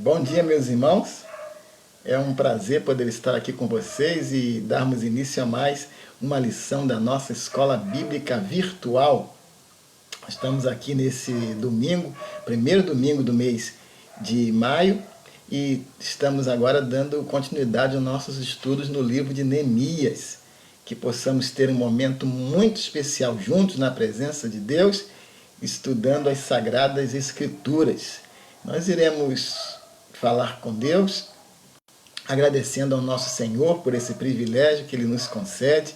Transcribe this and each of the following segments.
Bom dia, meus irmãos. É um prazer poder estar aqui com vocês e darmos início a mais uma lição da nossa escola bíblica virtual. Estamos aqui nesse domingo, primeiro domingo do mês de maio, e estamos agora dando continuidade aos nossos estudos no livro de Neemias. Que possamos ter um momento muito especial juntos na presença de Deus, estudando as Sagradas Escrituras. Nós iremos falar com Deus, agradecendo ao nosso Senhor por esse privilégio que Ele nos concede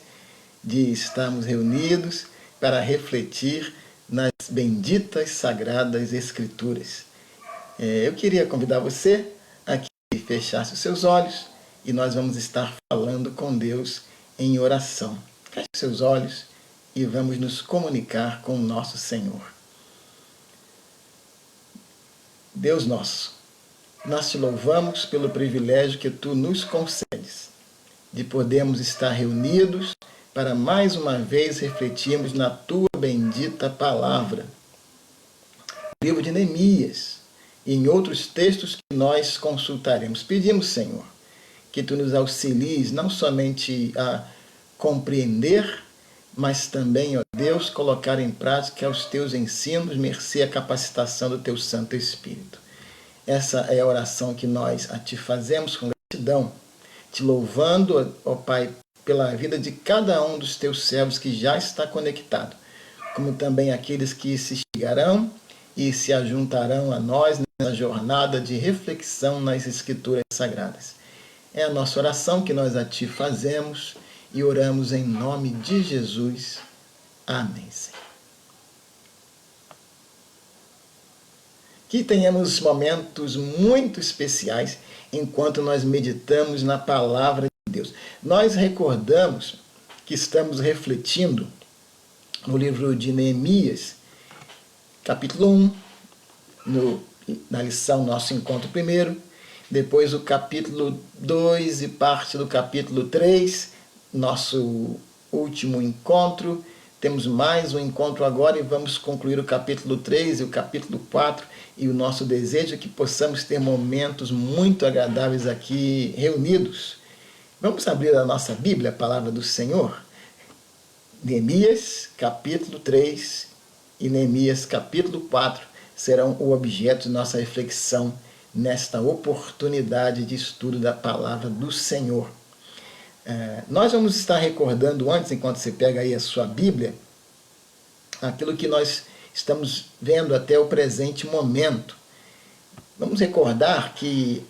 de estarmos reunidos para refletir nas benditas Sagradas Escrituras. Eu queria convidar você a que fechasse os seus olhos e nós vamos estar falando com Deus em oração. Feche seus olhos e vamos nos comunicar com o nosso Senhor. Deus nosso, nós te louvamos pelo privilégio que tu nos concedes, de podermos estar reunidos para mais uma vez refletirmos na tua bendita palavra. No livro de Neemias e em outros textos que nós consultaremos. Pedimos, Senhor, que tu nos auxilies não somente a compreender, mas também, ó Deus, colocar em prática os teus ensinos, mercê a capacitação do teu Santo Espírito. Essa é a oração que nós a ti fazemos com gratidão, te louvando, ó Pai, pela vida de cada um dos teus servos que já está conectado, como também aqueles que se chegarão e se ajuntarão a nós nessa jornada de reflexão nas Escrituras Sagradas. É a nossa oração que nós a ti fazemos e oramos em nome de Jesus. Amém, Senhor. Que tenhamos momentos muito especiais enquanto nós meditamos na palavra de Deus. Nós recordamos que estamos refletindo no livro de Neemias, capítulo 1, na lição Nosso Encontro Primeiro, depois o capítulo 2 e parte do capítulo 3, nosso último encontro. Temos mais um encontro agora e vamos concluir o capítulo 3 e o capítulo 4. E o nosso desejo é que possamos ter momentos muito agradáveis aqui reunidos. Vamos abrir a nossa Bíblia, a palavra do Senhor. Neemias, capítulo 3 e Neemias, capítulo 4 serão o objeto de nossa reflexão nesta oportunidade de estudo da palavra do Senhor. Nós vamos estar recordando antes, enquanto você pega aí a sua Bíblia, aquilo que nós estamos vendo até o presente momento. Vamos recordar que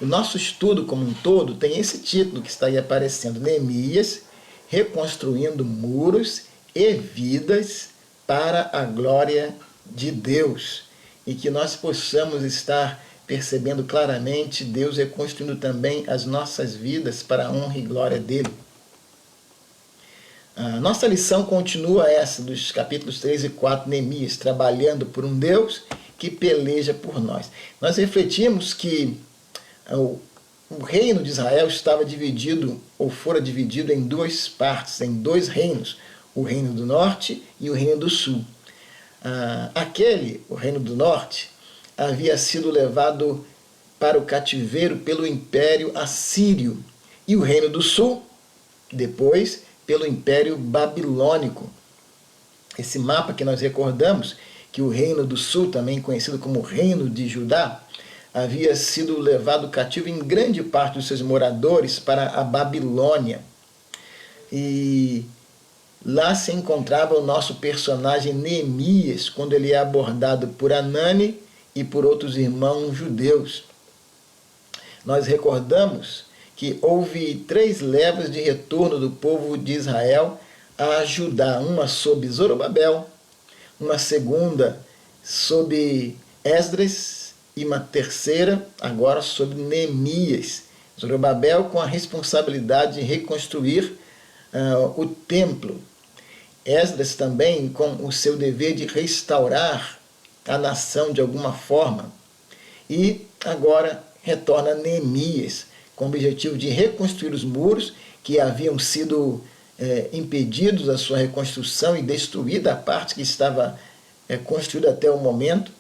o nosso estudo como um todo tem esse título que está aí aparecendo: Neemias, reconstruindo muros e vidas para a glória de Deus. E que nós possamos estar percebendo claramente Deus reconstruindo também as nossas vidas para a honra e glória dele. A nossa lição continua essa dos capítulos 3 e 4 de Neemias, trabalhando por um Deus que peleja por nós. Nós refletimos que o reino de Israel estava dividido, ou fora dividido em duas partes, em dois reinos, o reino do norte e o reino do sul. O reino do norte, havia sido levado para o cativeiro pelo Império Assírio, e o reino do sul, depois, pelo Império Babilônico. Esse mapa que nós recordamos, que o reino do sul, também conhecido como reino de Judá, havia sido levado cativo em grande parte dos seus moradores para a Babilônia. E lá se encontrava o nosso personagem Neemias, quando ele é abordado por Anani e por outros irmãos judeus. Nós recordamos que houve 3 levas de retorno do povo de Israel a Judá, uma sob Zorobabel, uma segunda sob Esdras e uma terceira agora sob Neemias. Zorobabel com a responsabilidade de reconstruir o templo. Esdras também com o seu dever de restaurar a nação de alguma forma. E agora retorna Neemias, com o objetivo de reconstruir os muros que haviam sido impedidos a sua reconstrução e destruída a parte que estava construída até o momento.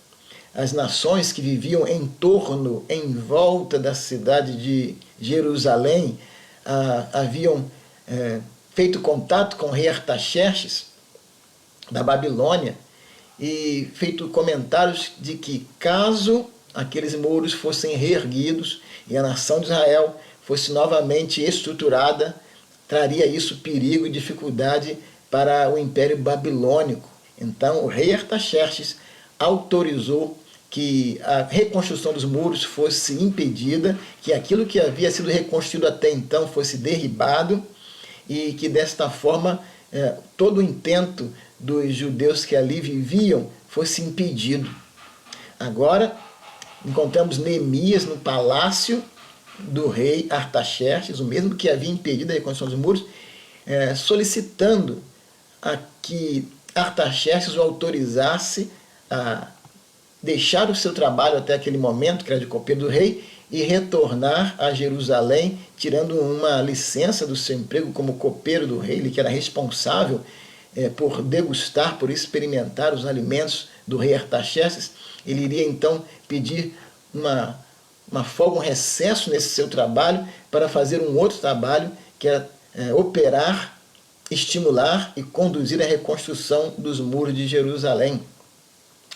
as nações que viviam em torno, em volta da cidade de Jerusalém, haviam feito contato com o rei Artaxerxes, da Babilônia, e feito comentários de que caso aqueles muros fossem reerguidos e a nação de Israel fosse novamente estruturada, traria isso perigo e dificuldade para o Império Babilônico. Então o rei Artaxerxes autorizou que a reconstrução dos muros fosse impedida, que aquilo que havia sido reconstruído até então fosse derribado e que desta forma todo o intento dos judeus que ali viviam fosse impedido. Agora encontramos Neemias no palácio do rei Artaxerxes, o mesmo que havia impedido a reconstrução dos muros, solicitando a que Artaxerxes o autorizasse a deixar o seu trabalho até aquele momento, que era de copeiro do rei, e retornar a Jerusalém, tirando uma licença do seu emprego como copeiro do rei, ele que era responsável por degustar, por experimentar os alimentos do rei Artaxerxes. Ele iria então pedir uma folga, um recesso nesse seu trabalho para fazer um outro trabalho, que era operar, estimular e conduzir a reconstrução dos muros de Jerusalém.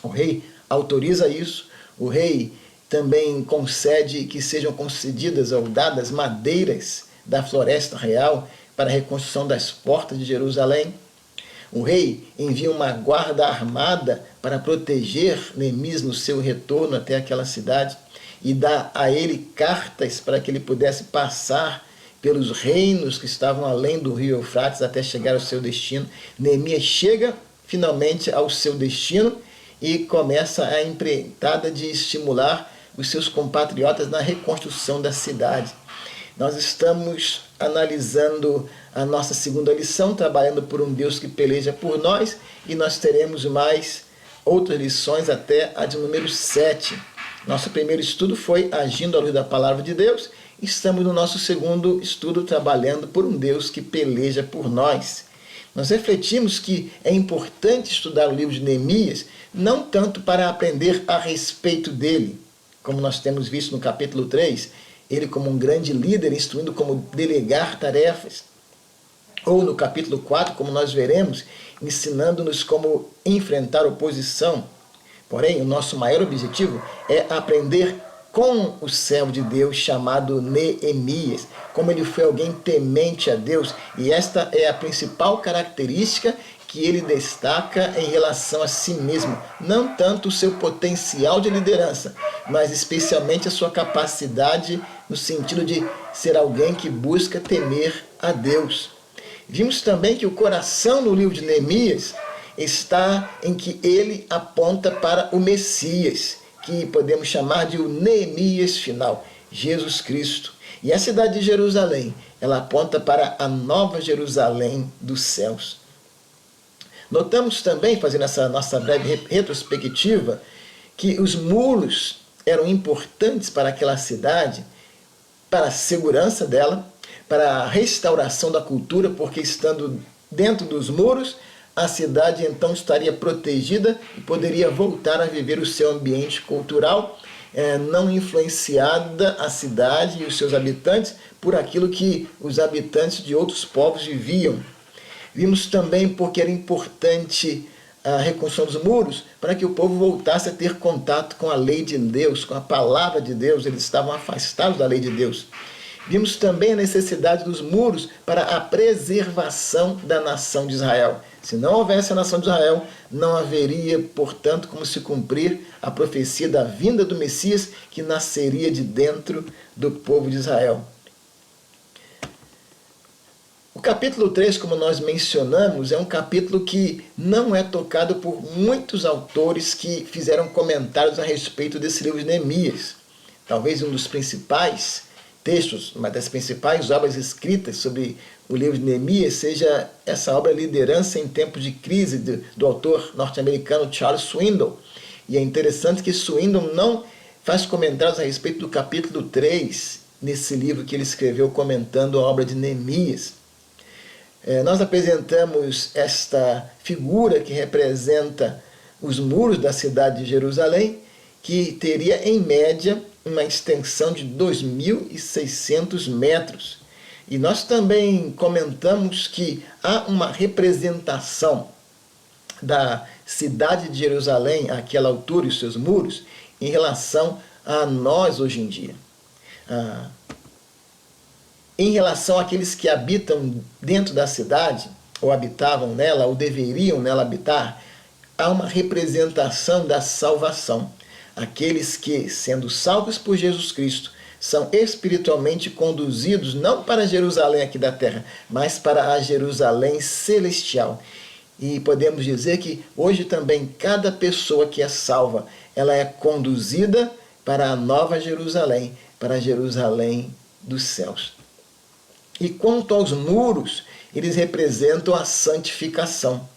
O rei autoriza isso, o rei também concede que sejam concedidas ou dadas madeiras da floresta real para a reconstrução das portas de Jerusalém. O rei envia uma guarda armada para proteger Neemias no seu retorno até aquela cidade e dá a ele cartas para que ele pudesse passar pelos reinos que estavam além do rio Eufrates até chegar ao seu destino. Neemias chega finalmente ao seu destino e começa a empreitada de estimular os seus compatriotas na reconstrução da cidade. Nós estamos analisando a nossa segunda lição, trabalhando por um Deus que peleja por nós, e nós teremos mais outras lições até a de número 7. Nosso primeiro estudo foi Agindo à Luz da Palavra de Deus. Estamos no nosso segundo estudo, trabalhando por um Deus que peleja por nós. Nós refletimos que é importante estudar o livro de Neemias, não tanto para aprender a respeito dele, como nós temos visto no capítulo 3, ele como um grande líder, instruindo como delegar tarefas, ou no capítulo 4, como nós veremos, ensinando-nos como enfrentar oposição. Porém, o nosso maior objetivo é aprender com o servo de Deus chamado Neemias, como ele foi alguém temente a Deus, e esta é a principal característica que ele destaca em relação a si mesmo, não tanto o seu potencial de liderança, mas especialmente a sua capacidade no sentido de ser alguém que busca temer a Deus. Vimos também que o coração no livro de Neemias está em que ele aponta para o Messias, que podemos chamar de o Neemias final, Jesus Cristo. E a cidade de Jerusalém, ela aponta para a nova Jerusalém dos céus. Notamos também, fazendo essa nossa breve retrospectiva, que os muros eram importantes para aquela cidade, para a segurança dela, para a restauração da cultura, porque estando dentro dos muros, a cidade então estaria protegida e poderia voltar a viver o seu ambiente cultural, não influenciada a cidade e os seus habitantes por aquilo que os habitantes de outros povos viviam. Vimos também porque era importante a reconstrução dos muros para que o povo voltasse a ter contato com a lei de Deus, com a palavra de Deus. Eles estavam afastados da lei de Deus. Vimos também a necessidade dos muros para a preservação da nação de Israel. Se não houvesse a nação de Israel, não haveria, portanto, como se cumprir a profecia da vinda do Messias que nasceria de dentro do povo de Israel. O capítulo 3, como nós mencionamos, é um capítulo que não é tocado por muitos autores que fizeram comentários a respeito desse livro de Neemias. Talvez um dos principais textos, uma das principais obras escritas sobre o livro de Neemias seja essa obra Liderança em Tempos de Crise, do autor norte-americano Charles Swindoll. E é interessante que Swindoll não faz comentários a respeito do capítulo 3, nesse livro que ele escreveu comentando a obra de Neemias. Nós apresentamos esta figura que representa os muros da cidade de Jerusalém que teria em média uma extensão de 2.600 metros. E nós também comentamos que há uma representação da cidade de Jerusalém, àquela altura e os seus muros, em relação a nós hoje em dia. Em relação àqueles que habitam dentro da cidade, ou habitavam nela, ou deveriam nela habitar, há uma representação da salvação. Aqueles que, sendo salvos por Jesus Cristo, são espiritualmente conduzidos não para Jerusalém aqui da terra, mas para a Jerusalém celestial. E podemos dizer que hoje também cada pessoa que é salva, ela é conduzida para a nova Jerusalém, para a Jerusalém dos céus. E quanto aos muros, eles representam a santificação.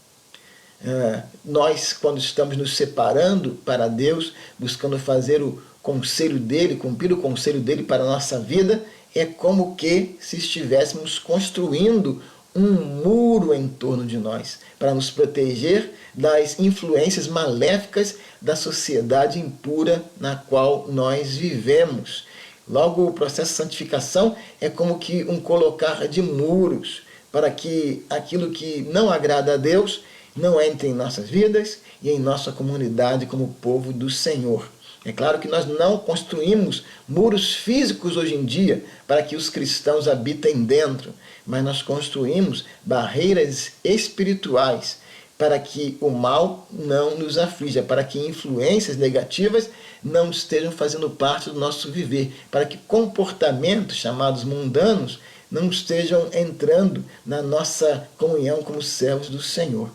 Nós, quando estamos nos separando para Deus, buscando fazer o conselho dele, cumprir o conselho dele para a nossa vida, é como que se estivéssemos construindo um muro em torno de nós, para nos proteger das influências maléficas da sociedade impura na qual nós vivemos. Logo, o processo de santificação é como que um colocar de muros, para que aquilo que não agrada a Deus não entre em nossas vidas e em nossa comunidade como povo do Senhor. É claro que nós não construímos muros físicos hoje em dia para que os cristãos habitem dentro, mas nós construímos barreiras espirituais para que o mal não nos aflija, para que influências negativas não estejam fazendo parte do nosso viver, para que comportamentos chamados mundanos não estejam entrando na nossa comunhão como servos do Senhor.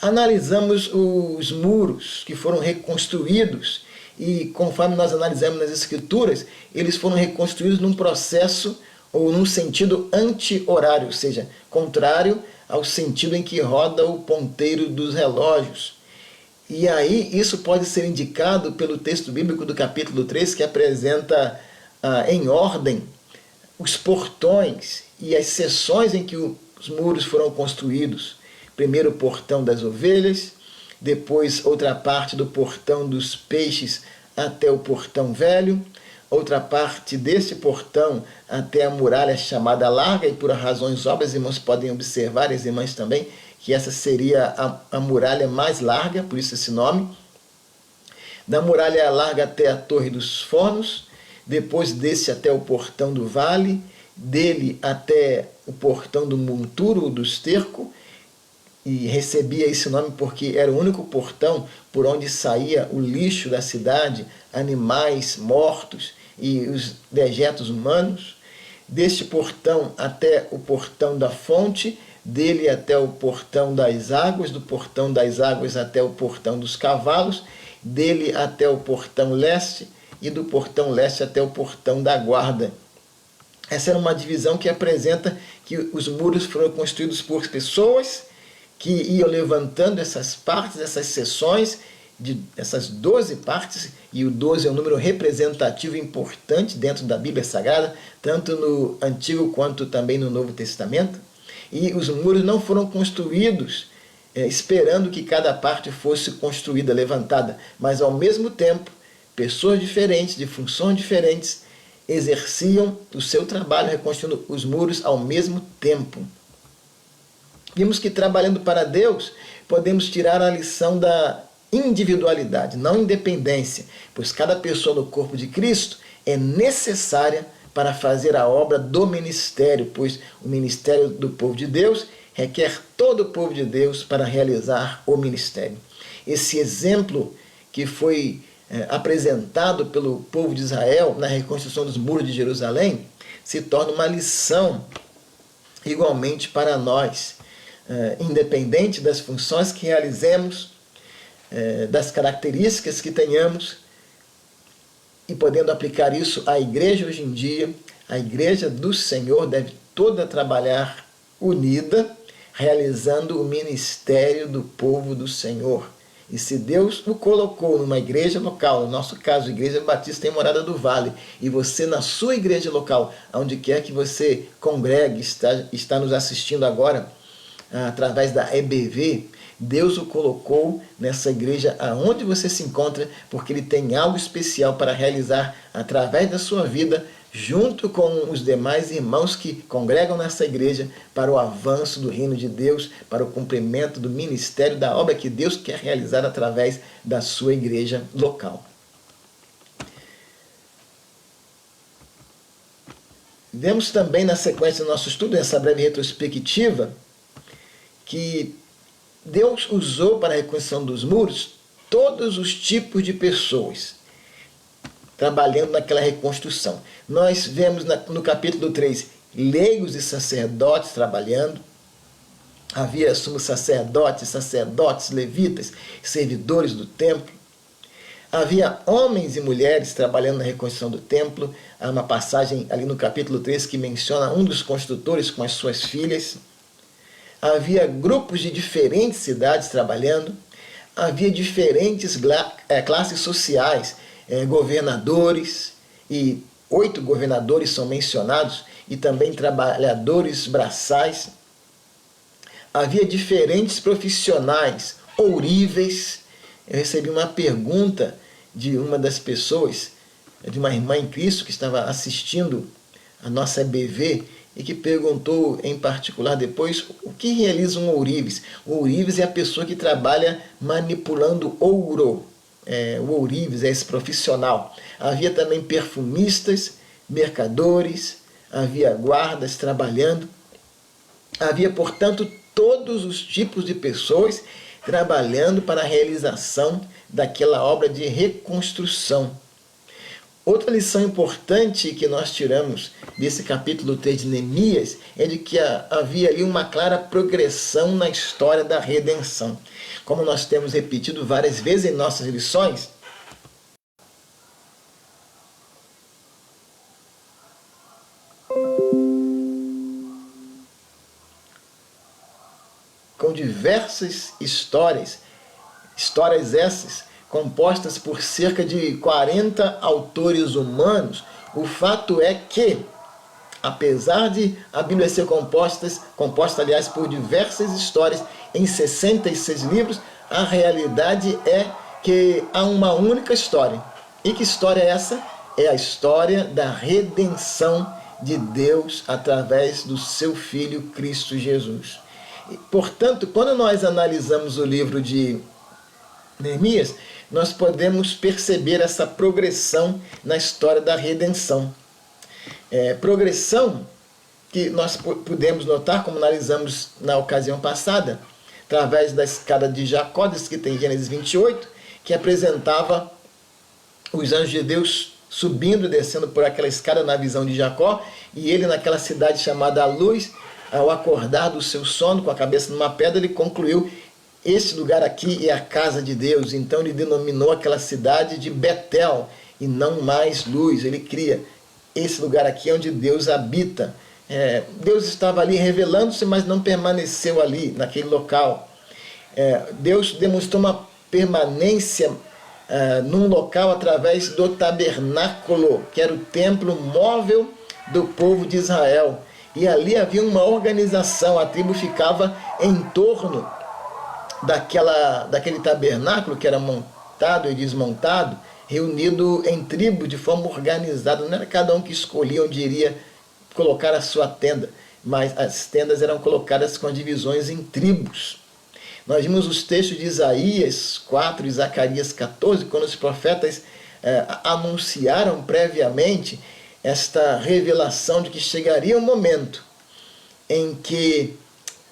Analisamos os muros que foram reconstruídos e, conforme nós analisamos nas Escrituras, eles foram reconstruídos num processo ou num sentido anti-horário, ou seja, contrário ao sentido em que roda o ponteiro dos relógios. E aí isso pode ser indicado pelo texto bíblico do capítulo 3, que apresenta em ordem os portões e as seções em que os muros foram construídos. Primeiro o portão das ovelhas, depois outra parte do portão dos peixes até o portão velho, outra parte desse portão até a muralha chamada larga, e por razões óbvias, os irmãos podem observar, as irmãs também, que essa seria a muralha mais larga, por isso esse nome. Da muralha larga até a Torre dos Fornos, depois desse até o portão do vale, dele até o portão do monturo do esterco, e recebia esse nome porque era o único portão por onde saía o lixo da cidade, animais mortos e os dejetos humanos. Deste portão até o portão da fonte, dele até o portão das águas, do portão das águas até o portão dos cavalos, dele até o portão leste e do portão leste até o portão da guarda. Essa era uma divisão que apresenta que os muros foram construídos por pessoas que iam levantando essas partes, essas seções, essas 12 partes, e o 12 é um número representativo importante dentro da Bíblia Sagrada, tanto no Antigo quanto também no Novo Testamento. E os muros não foram construídos esperando que cada parte fosse construída, levantada, mas ao mesmo tempo, pessoas diferentes, de funções diferentes, exerciam o seu trabalho reconstruindo os muros ao mesmo tempo. Vimos que trabalhando para Deus, podemos tirar a lição da individualidade, não independência, pois cada pessoa no corpo de Cristo é necessária para fazer a obra do ministério, pois o ministério do povo de Deus requer todo o povo de Deus para realizar o ministério. Esse exemplo que foi apresentado pelo povo de Israel na reconstrução dos muros de Jerusalém se torna uma lição igualmente para nós, independente das funções que realizemos, das características que tenhamos, e podendo aplicar isso à igreja hoje em dia. A igreja do Senhor deve toda trabalhar unida, realizando o ministério do povo do Senhor. E se Deus o colocou numa igreja local, no nosso caso, Igreja Batista em Morada do Vale, e você na sua igreja local, onde quer que você congregue, está nos assistindo agora, através da EBV, Deus o colocou nessa igreja aonde você se encontra, porque Ele tem algo especial para realizar através da sua vida, junto com os demais irmãos que congregam nessa igreja, para o avanço do reino de Deus, para o cumprimento do ministério, da obra que Deus quer realizar através da sua igreja local. Vemos também na sequência do nosso estudo, nessa breve retrospectiva, que Deus usou para a reconstrução dos muros todos os tipos de pessoas trabalhando naquela reconstrução. Nós vemos no capítulo 3 leigos e sacerdotes trabalhando. Havia sumos sacerdotes, levitas, servidores do templo. Havia homens e mulheres trabalhando na reconstrução do templo. Há uma passagem ali no capítulo 3 que menciona um dos construtores com as suas filhas. Havia grupos de diferentes cidades trabalhando. Havia diferentes classes sociais, governadores, e 8 governadores são mencionados, e também trabalhadores braçais. Havia diferentes profissionais, ouríveis. Eu recebi uma pergunta de uma das pessoas, de uma irmã em Cristo que estava assistindo a nossa EBV, e que perguntou em particular depois o que realiza um ourives. O ourives é a pessoa que trabalha manipulando ouro. O ourives é esse profissional. Havia também perfumistas, mercadores, havia guardas trabalhando. Havia, portanto, todos os tipos de pessoas trabalhando para a realização daquela obra de reconstrução. Outra lição importante que nós tiramos desse capítulo 3 de Neemias é de que havia ali uma clara progressão na história da redenção. Como nós temos repetido várias vezes em nossas lições, com diversas histórias essas compostas por cerca de 40 autores humanos, o fato é que, apesar de a Bíblia ser composta, aliás, por diversas histórias em 66 livros, a realidade é que há uma única história. E que história é essa? É a história da redenção de Deus através do seu Filho Cristo Jesus. E, portanto, quando nós analisamos o livro de Neemias, nós podemos perceber essa progressão na história da redenção. Progressão que nós pudemos notar, como analisamos na ocasião passada, através da escada de Jacó, descrita em Gênesis 28, que apresentava os anjos de Deus subindo e descendo por aquela escada na visão de Jacó, e ele naquela cidade chamada Luz, ao acordar do seu sono com a cabeça numa pedra, ele concluiu: esse lugar aqui é a casa de Deus. Então ele denominou aquela cidade de Betel e não mais Luz. Ele cria esse lugar aqui onde Deus habita. Deus estava ali revelando-se, mas não permaneceu ali, naquele local. Deus demonstrou uma permanência num local através do tabernáculo, que era o templo móvel do povo de Israel. E ali havia uma organização, a tribo ficava em torno daquele tabernáculo que era montado e desmontado, reunido em tribo de forma organizada. Não era cada um que escolhia onde iria colocar a sua tenda, mas as tendas eram colocadas com as divisões em tribos. Nós vimos os textos de Isaías 4 e Zacarias 14, quando os profetas anunciaram previamente esta revelação de que chegaria um momento em que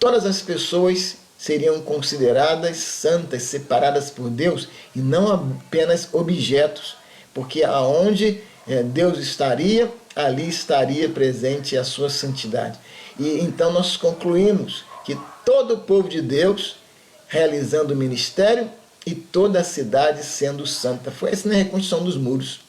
todas as pessoas seriam consideradas santas, separadas por Deus, e não apenas objetos, porque aonde Deus estaria, ali estaria presente a sua santidade. E então nós concluímos que todo o povo de Deus realizando o ministério e toda a cidade sendo santa. Foi assim na reconstrução dos muros.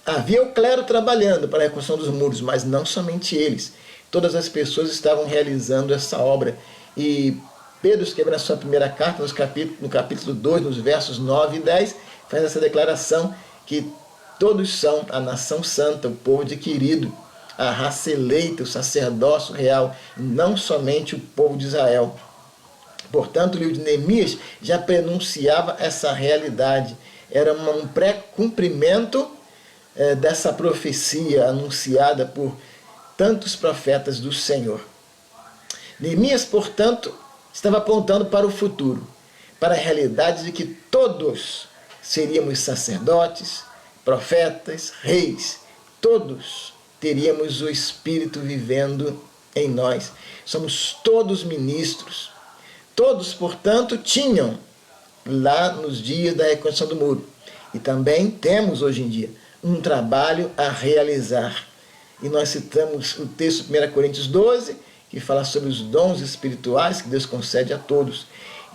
Havia o clero trabalhando para a reconstrução dos muros, mas não somente eles. Todas as pessoas estavam realizando essa obra. E Pedro, escrevendo a sua primeira carta, no capítulo 2, nos versos 9 e 10, faz essa declaração que todos são a nação santa, o povo adquirido, a raça eleita, o sacerdócio real, e não somente o povo de Israel. Portanto, o livro de Neemias já prenunciava essa realidade. Era um pré-cumprimento dessa profecia anunciada por tantos profetas do Senhor. Neemias, portanto, estava apontando para o futuro, para a realidade de que todos seríamos sacerdotes, profetas, reis, todos teríamos o Espírito vivendo em nós. Somos todos ministros. Todos, portanto, tinham lá nos dias da reconstrução do muro. E também temos hoje em dia um trabalho a realizar. E nós citamos o texto de 1 Coríntios 12, que fala sobre os dons espirituais que Deus concede a todos.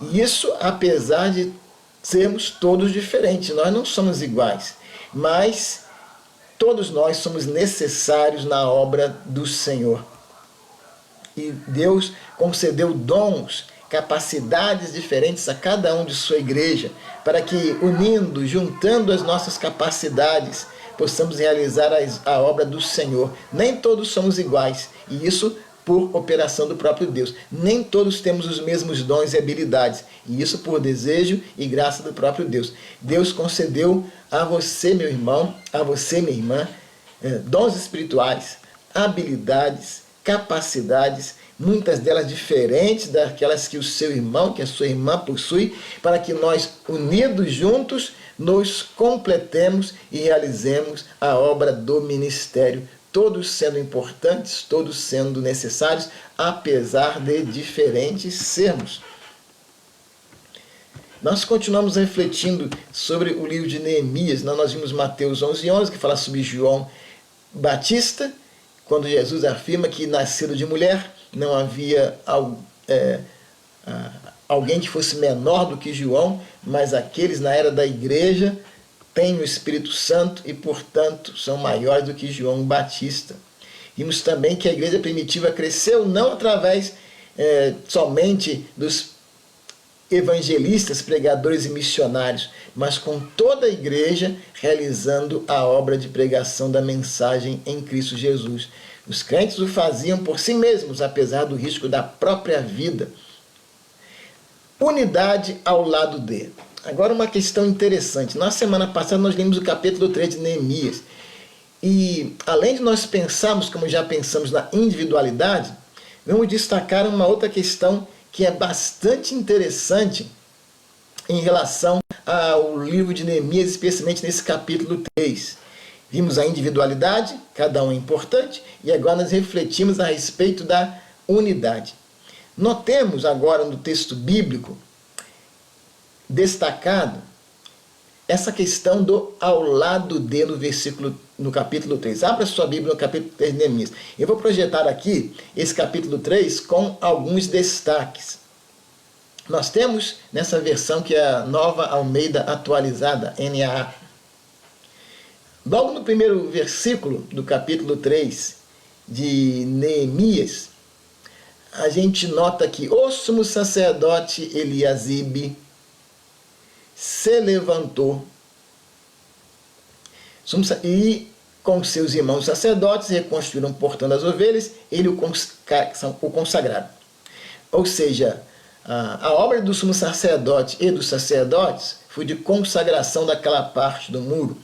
E isso apesar de sermos todos diferentes. Nós não somos iguais, mas todos nós somos necessários na obra do Senhor. E Deus concedeu dons, capacidades diferentes a cada um de sua igreja, para que, unindo, juntando as nossas capacidades, possamos realizar a obra do Senhor. Nem todos somos iguais, e isso por operação do próprio Deus. Nem todos temos os mesmos dons e habilidades, e isso por desejo e graça do próprio Deus. Deus concedeu a você, meu irmão, a você, minha irmã, dons espirituais, habilidades, capacidades, muitas delas diferentes daquelas que o seu irmão, que a sua irmã possui, para que nós, unidos juntos, nos completemos e realizemos a obra do ministério, todos sendo importantes, todos sendo necessários, apesar de diferentes sermos. Nós continuamos refletindo sobre o livro de Neemias. Nós vimos Mateus 11:11, que fala sobre João Batista, quando Jesus afirma que nascido de mulher, não havia alguém que fosse menor do que João, mas aqueles na era da igreja têm o Espírito Santo e, portanto, são maiores do que João Batista. Vimos também que a igreja primitiva cresceu não através somente dos evangelistas, pregadores e missionários, mas com toda a igreja realizando a obra de pregação da mensagem em Cristo Jesus. Os crentes o faziam por si mesmos, apesar do risco da própria vida. Unidade ao lado de. Agora uma questão interessante. Na semana passada nós lemos o capítulo 3 de Neemias. E além de nós pensarmos, como já pensamos, na individualidade, vamos destacar uma outra questão que é bastante interessante em relação ao livro de Neemias, especialmente nesse capítulo 3. Vimos a individualidade, cada um é importante, e agora nós refletimos a respeito da unidade. Notemos agora no texto bíblico destacado essa questão do ao lado de no capítulo 3. Abra sua Bíblia no capítulo 3 de Neemias. Eu vou projetar aqui esse capítulo 3 com alguns destaques. Nós temos nessa versão que é a Nova Almeida Atualizada, NAA. Logo no primeiro versículo do capítulo 3 de Neemias, a gente nota que o sumo sacerdote Eliasibe se levantou e com seus irmãos sacerdotes reconstruíram o portão das ovelhas, ele o consagraram. Ou seja, a obra do sumo sacerdote e dos sacerdotes foi de consagração daquela parte do muro,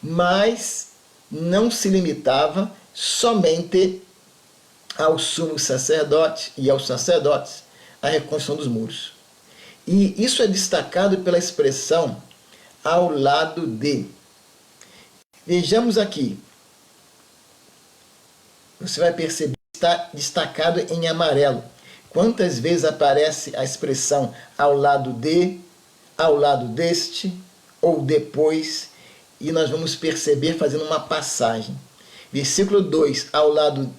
mas não se limitava somente ao sumo sacerdote e aos sacerdotes a reconstrução dos muros. E isso é destacado pela expressão ao lado de. Vejamos aqui. Você vai perceber que está destacado em amarelo. Quantas vezes aparece a expressão ao lado de, ao lado deste, ou depois, e nós vamos perceber fazendo uma passagem. Versículo 2, ao lado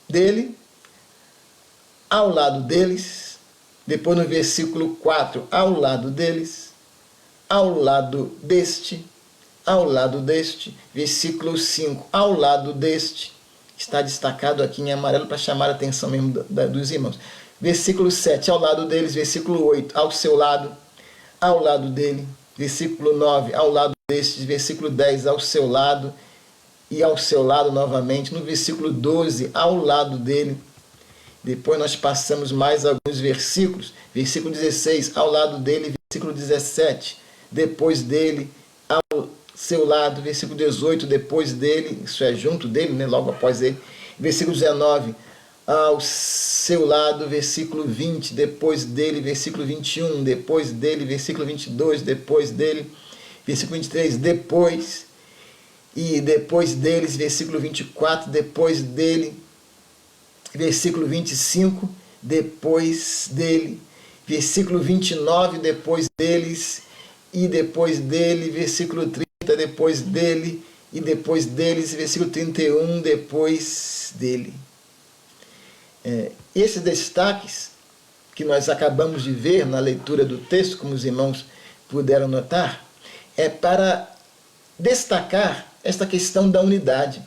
dele, ao lado deles. Depois no versículo 4, ao lado deles, ao lado deste, ao lado deste. Versículo 5, ao lado deste. Está destacado aqui em amarelo para chamar a atenção mesmo dos irmãos. Versículo 7, ao lado deles. Versículo 8, ao seu lado, ao lado dele. Versículo 9, ao lado destes. Versículo 10, ao seu lado e ao seu lado novamente. No versículo 12, ao lado dele. Depois nós passamos mais alguns versículos. Versículo 16, ao lado dele, versículo 17. Depois dele, ao seu lado, versículo 18, depois dele, isso é junto dele, né, logo após ele. Versículo 19, ao seu lado, versículo 20, depois dele, versículo 21, depois dele, versículo 22, depois dele, versículo 23, depois, e depois deles, versículo 24, depois dele, versículo 25, depois dele, versículo 29, depois deles, e depois dele, versículo 30, depois dele, e depois deles, versículo 31, depois dele. Esses destaques que nós acabamos de ver na leitura do texto, como os irmãos puderam notar, é para destacar esta questão da unidade.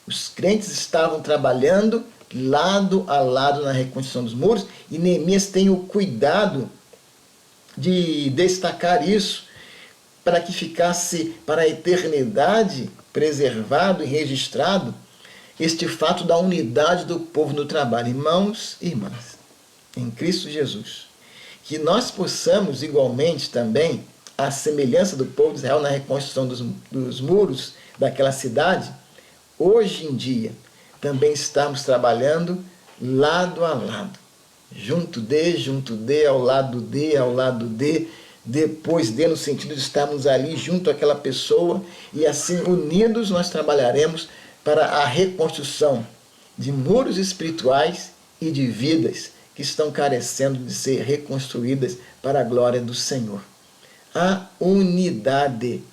Os crentes estavam trabalhando lado a lado na reconstrução dos muros, e Neemias tem o cuidado de destacar isso para que ficasse para a eternidade preservado e registrado este fato da unidade do povo no trabalho. Irmãos e irmãs, em Cristo Jesus, que nós possamos igualmente também, à semelhança do povo de Israel na reconstrução dos muros daquela cidade, hoje em dia, também estamos trabalhando lado a lado, junto de, ao lado de, depois de, no sentido de estarmos ali junto àquela pessoa, e assim unidos nós trabalharemos para a reconstrução de muros espirituais e de vidas que estão carecendo de ser reconstruídas para a glória do Senhor. A unidade.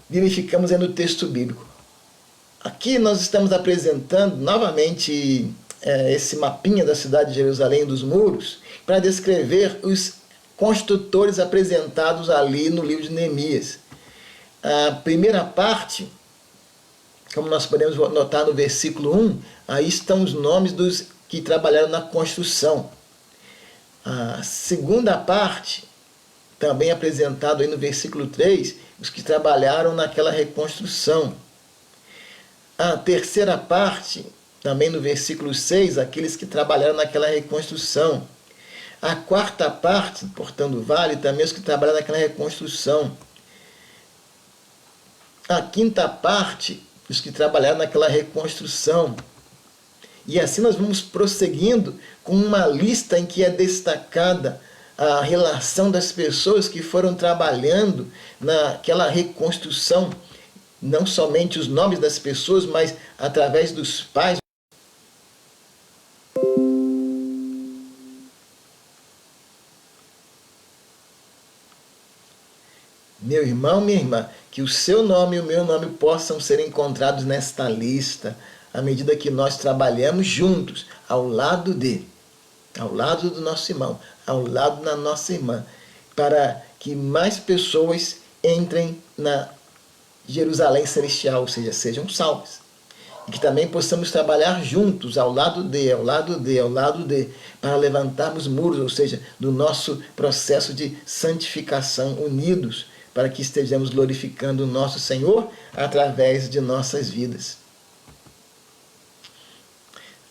Verificamos no texto bíblico. Aqui nós estamos apresentando novamente esse mapinha da cidade de Jerusalém, dos muros, para descrever os construtores apresentados ali no livro de Neemias. A primeira parte, como nós podemos notar no versículo 1, aí estão os nomes dos que trabalharam na construção. A segunda parte, também apresentado aí no versículo 3, os que trabalharam naquela reconstrução. A terceira parte, também no versículo 6, aqueles que trabalharam naquela reconstrução. A quarta parte, portanto, vale também os que trabalharam naquela reconstrução. A quinta parte, os que trabalharam naquela reconstrução. E assim nós vamos prosseguindo com uma lista em que é destacada a relação das pessoas que foram trabalhando naquela reconstrução, não somente os nomes das pessoas, mas através dos pais. Meu irmão, minha irmã, que o seu nome e o meu nome possam ser encontrados nesta lista, à medida que nós trabalhamos juntos, ao lado do nosso irmão, ao lado da nossa irmã, para que mais pessoas entrem na Jerusalém Celestial, ou seja, sejam salvas. E que também possamos trabalhar juntos, ao lado de, para levantarmos muros, ou seja, do nosso processo de santificação, unidos, para que estejamos glorificando o nosso Senhor através de nossas vidas.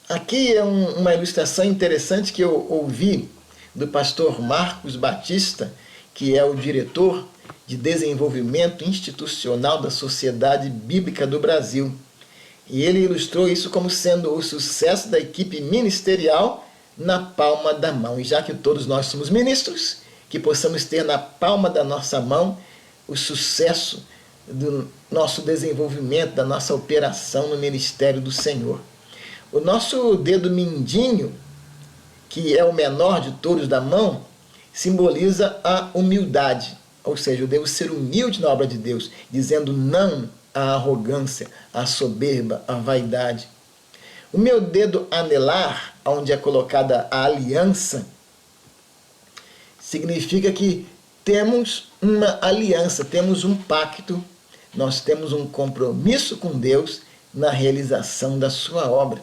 Aqui é uma ilustração interessante que eu ouvi do pastor Marcos Batista, que é o diretor de desenvolvimento institucional da Sociedade Bíblica do Brasil. E ele ilustrou isso como sendo o sucesso da equipe ministerial na palma da mão. E já que todos nós somos ministros, que possamos ter na palma da nossa mão o sucesso do nosso desenvolvimento, da nossa operação no ministério do Senhor. O nosso dedo mindinho, que é o menor de todos da mão, simboliza a humildade. Ou seja, eu devo ser humilde na obra de Deus, dizendo não à arrogância, à soberba, à vaidade. O meu dedo anelar, onde é colocada a aliança, significa que temos uma aliança, temos um pacto, nós temos um compromisso com Deus na realização da sua obra.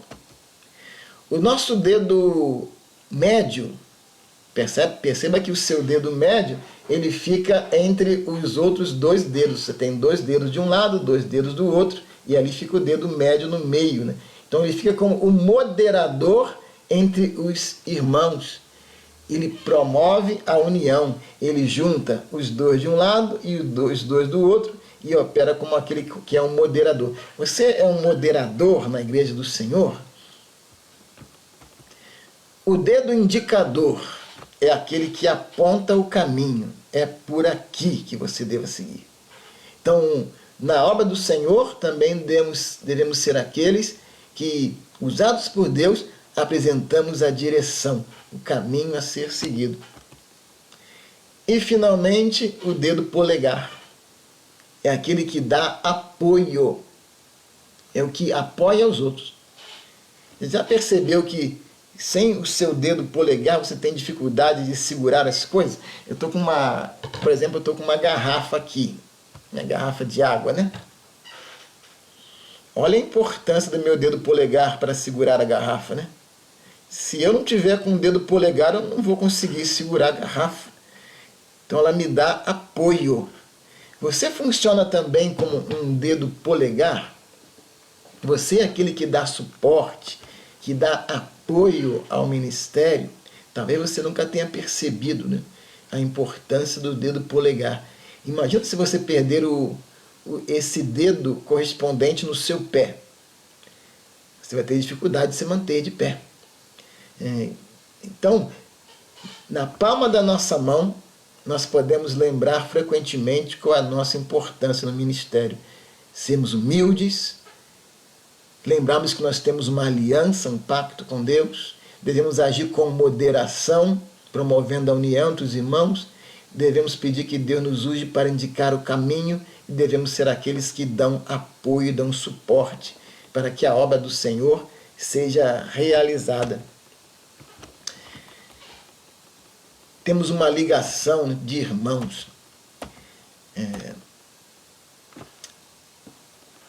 O nosso dedo médio, perceba que o seu dedo médio, ele fica entre os outros dois dedos. Você tem dois dedos de um lado, dois dedos do outro, e ali fica o dedo médio no meio, né? Então ele fica como o moderador entre os irmãos. Ele promove a união, ele junta os dois de um lado e os dois do outro e opera como aquele que é um moderador. Você é um moderador na igreja do Senhor? O dedo indicador é aquele que aponta o caminho. É por aqui que você deve seguir. Então, na obra do Senhor, também devemos ser aqueles que, usados por Deus, apresentamos a direção, o caminho a ser seguido. E, finalmente, o dedo polegar. É aquele que dá apoio. É o que apoia os outros. Você já percebeu que sem o seu dedo polegar você tem dificuldade de segurar as coisas? Eu estou com por exemplo, eu estou com uma garrafa aqui. Minha garrafa de água, né? Olha a importância do meu dedo polegar para segurar a garrafa, né? Se eu não tiver com o dedo polegar, eu não vou conseguir segurar a garrafa. Então ela me dá apoio. Você funciona também como um dedo polegar? Você é aquele que dá suporte, que dá apoio ao ministério? Talvez você nunca tenha percebido, né, a importância do dedo polegar. Imagina se você perder esse dedo correspondente no seu pé. Você vai ter dificuldade de se manter de pé. Então, na palma da nossa mão, nós podemos lembrar frequentemente qual é a nossa importância no ministério. Sermos humildes, lembrarmos que nós temos uma aliança, um pacto com Deus, devemos agir com moderação, promovendo a união entre os irmãos, devemos pedir que Deus nos use para indicar o caminho e devemos ser aqueles que dão apoio, dão suporte para que a obra do Senhor seja realizada. Temos uma ligação de irmãos.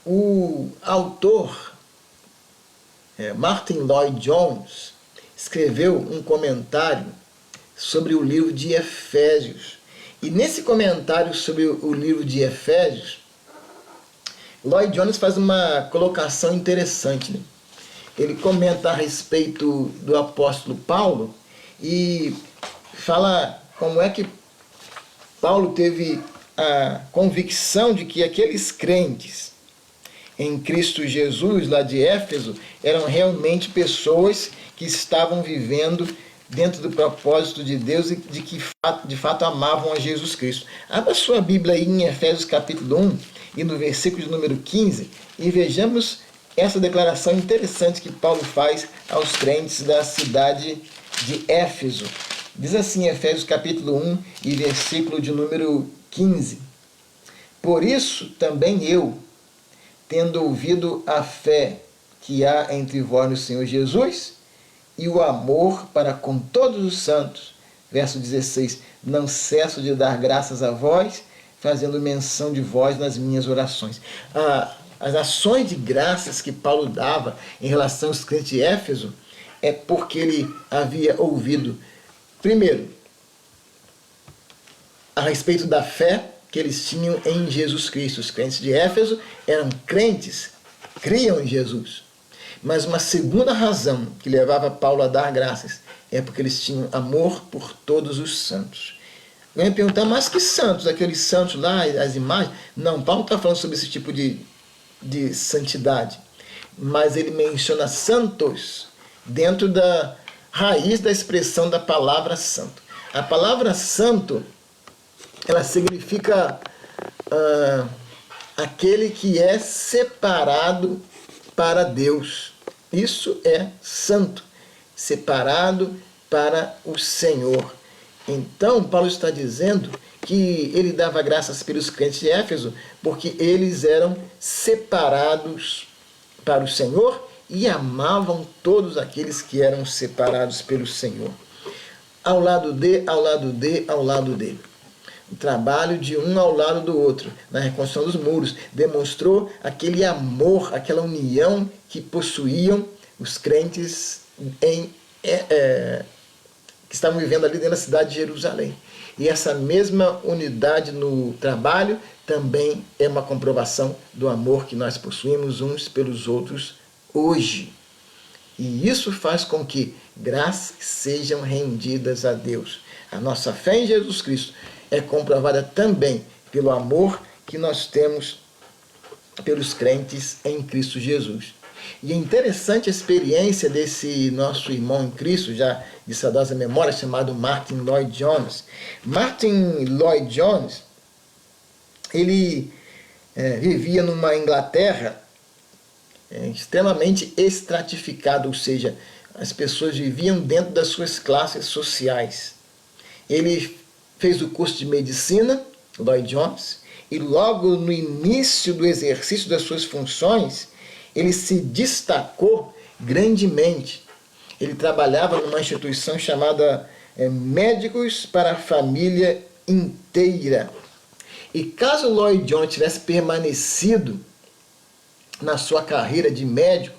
O autor Martin Lloyd-Jones escreveu um comentário sobre o livro de Efésios. E nesse comentário sobre o livro de Efésios, Lloyd-Jones faz uma colocação interessante, né? Ele comenta a respeito do apóstolo Paulo e fala como é que Paulo teve a convicção de que aqueles crentes em Cristo Jesus, lá de Éfeso, eram realmente pessoas que estavam vivendo dentro do propósito de Deus e de fato amavam a Jesus Cristo. Abra sua Bíblia aí em Efésios capítulo 1 e no versículo de número 15 e vejamos essa declaração interessante que Paulo faz aos crentes da cidade de Éfeso. Diz assim, Efésios capítulo 1 e versículo de número 15. Por isso também eu, tendo ouvido a fé que há entre vós no Senhor Jesus e o amor para com todos os santos, verso 16, não cesso de dar graças a vós, fazendo menção de vós nas minhas orações. As ações de graças que Paulo dava em relação aos crentes de Éfeso é porque ele havia ouvido, primeiro, a respeito da fé que eles tinham em Jesus Cristo. Os crentes de Éfeso eram crentes, criam em Jesus. Mas uma segunda razão que levava Paulo a dar graças é porque eles tinham amor por todos os santos. Eu ia perguntar, mas que santos? Aqueles santos lá, as imagens? Não, Paulo não está falando sobre esse tipo de santidade. Mas ele menciona santos dentro da raiz da expressão da palavra santo. A palavra santo, ela significa aquele que é separado para Deus. Isso é santo, separado para o Senhor. Então, Paulo está dizendo que ele dava graças pelos crentes de Éfeso porque eles eram separados para o Senhor e amavam todos aqueles que eram separados pelo Senhor. Ao lado de, ao lado de, ao lado de. O trabalho de um ao lado do outro, na reconstrução dos muros, demonstrou aquele amor, aquela união que possuíam os crentes que estavam vivendo ali dentro da cidade de Jerusalém. E essa mesma unidade no trabalho também é uma comprovação do amor que nós possuímos uns pelos outros hoje. E isso faz com que graças sejam rendidas a Deus. A nossa fé em Jesus Cristo é comprovada também pelo amor que nós temos pelos crentes em Cristo Jesus. E é interessante a experiência desse nosso irmão em Cristo, já de saudosa memória, chamado Martyn Lloyd-Jones. Martyn Lloyd-Jones, ele vivia numa Inglaterra extremamente estratificada, ou seja, as pessoas viviam dentro das suas classes sociais. Ele fez o curso de medicina, Lloyd-Jones, e logo no início do exercício das suas funções, ele se destacou grandemente. Ele trabalhava numa instituição chamada Médicos para a Família Inteira. E caso Lloyd-Jones tivesse permanecido na sua carreira de médico,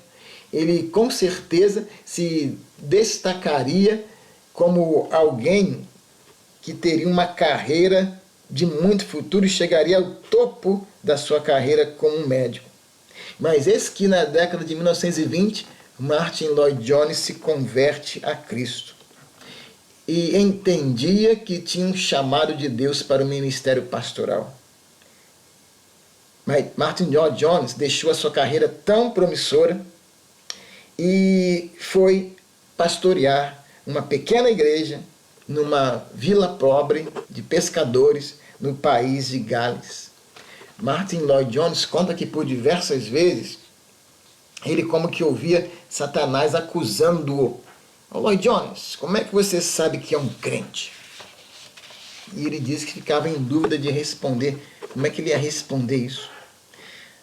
ele com certeza se destacaria como alguém que teria uma carreira de muito futuro e chegaria ao topo da sua carreira como um médico. Mas eis que na década de 1920, Martyn Lloyd-Jones se converte a Cristo e entendia que tinha um chamado de Deus para o ministério pastoral. Mas Martyn Lloyd-Jones deixou a sua carreira tão promissora e foi pastorear uma pequena igreja numa vila pobre de pescadores no país de Gales. Martyn Lloyd-Jones conta que por diversas vezes ele como que ouvia Satanás acusando-o. Lloyd-Jones, como é que você sabe que é um crente? E ele disse que ficava em dúvida de responder. Como é que ele ia responder isso?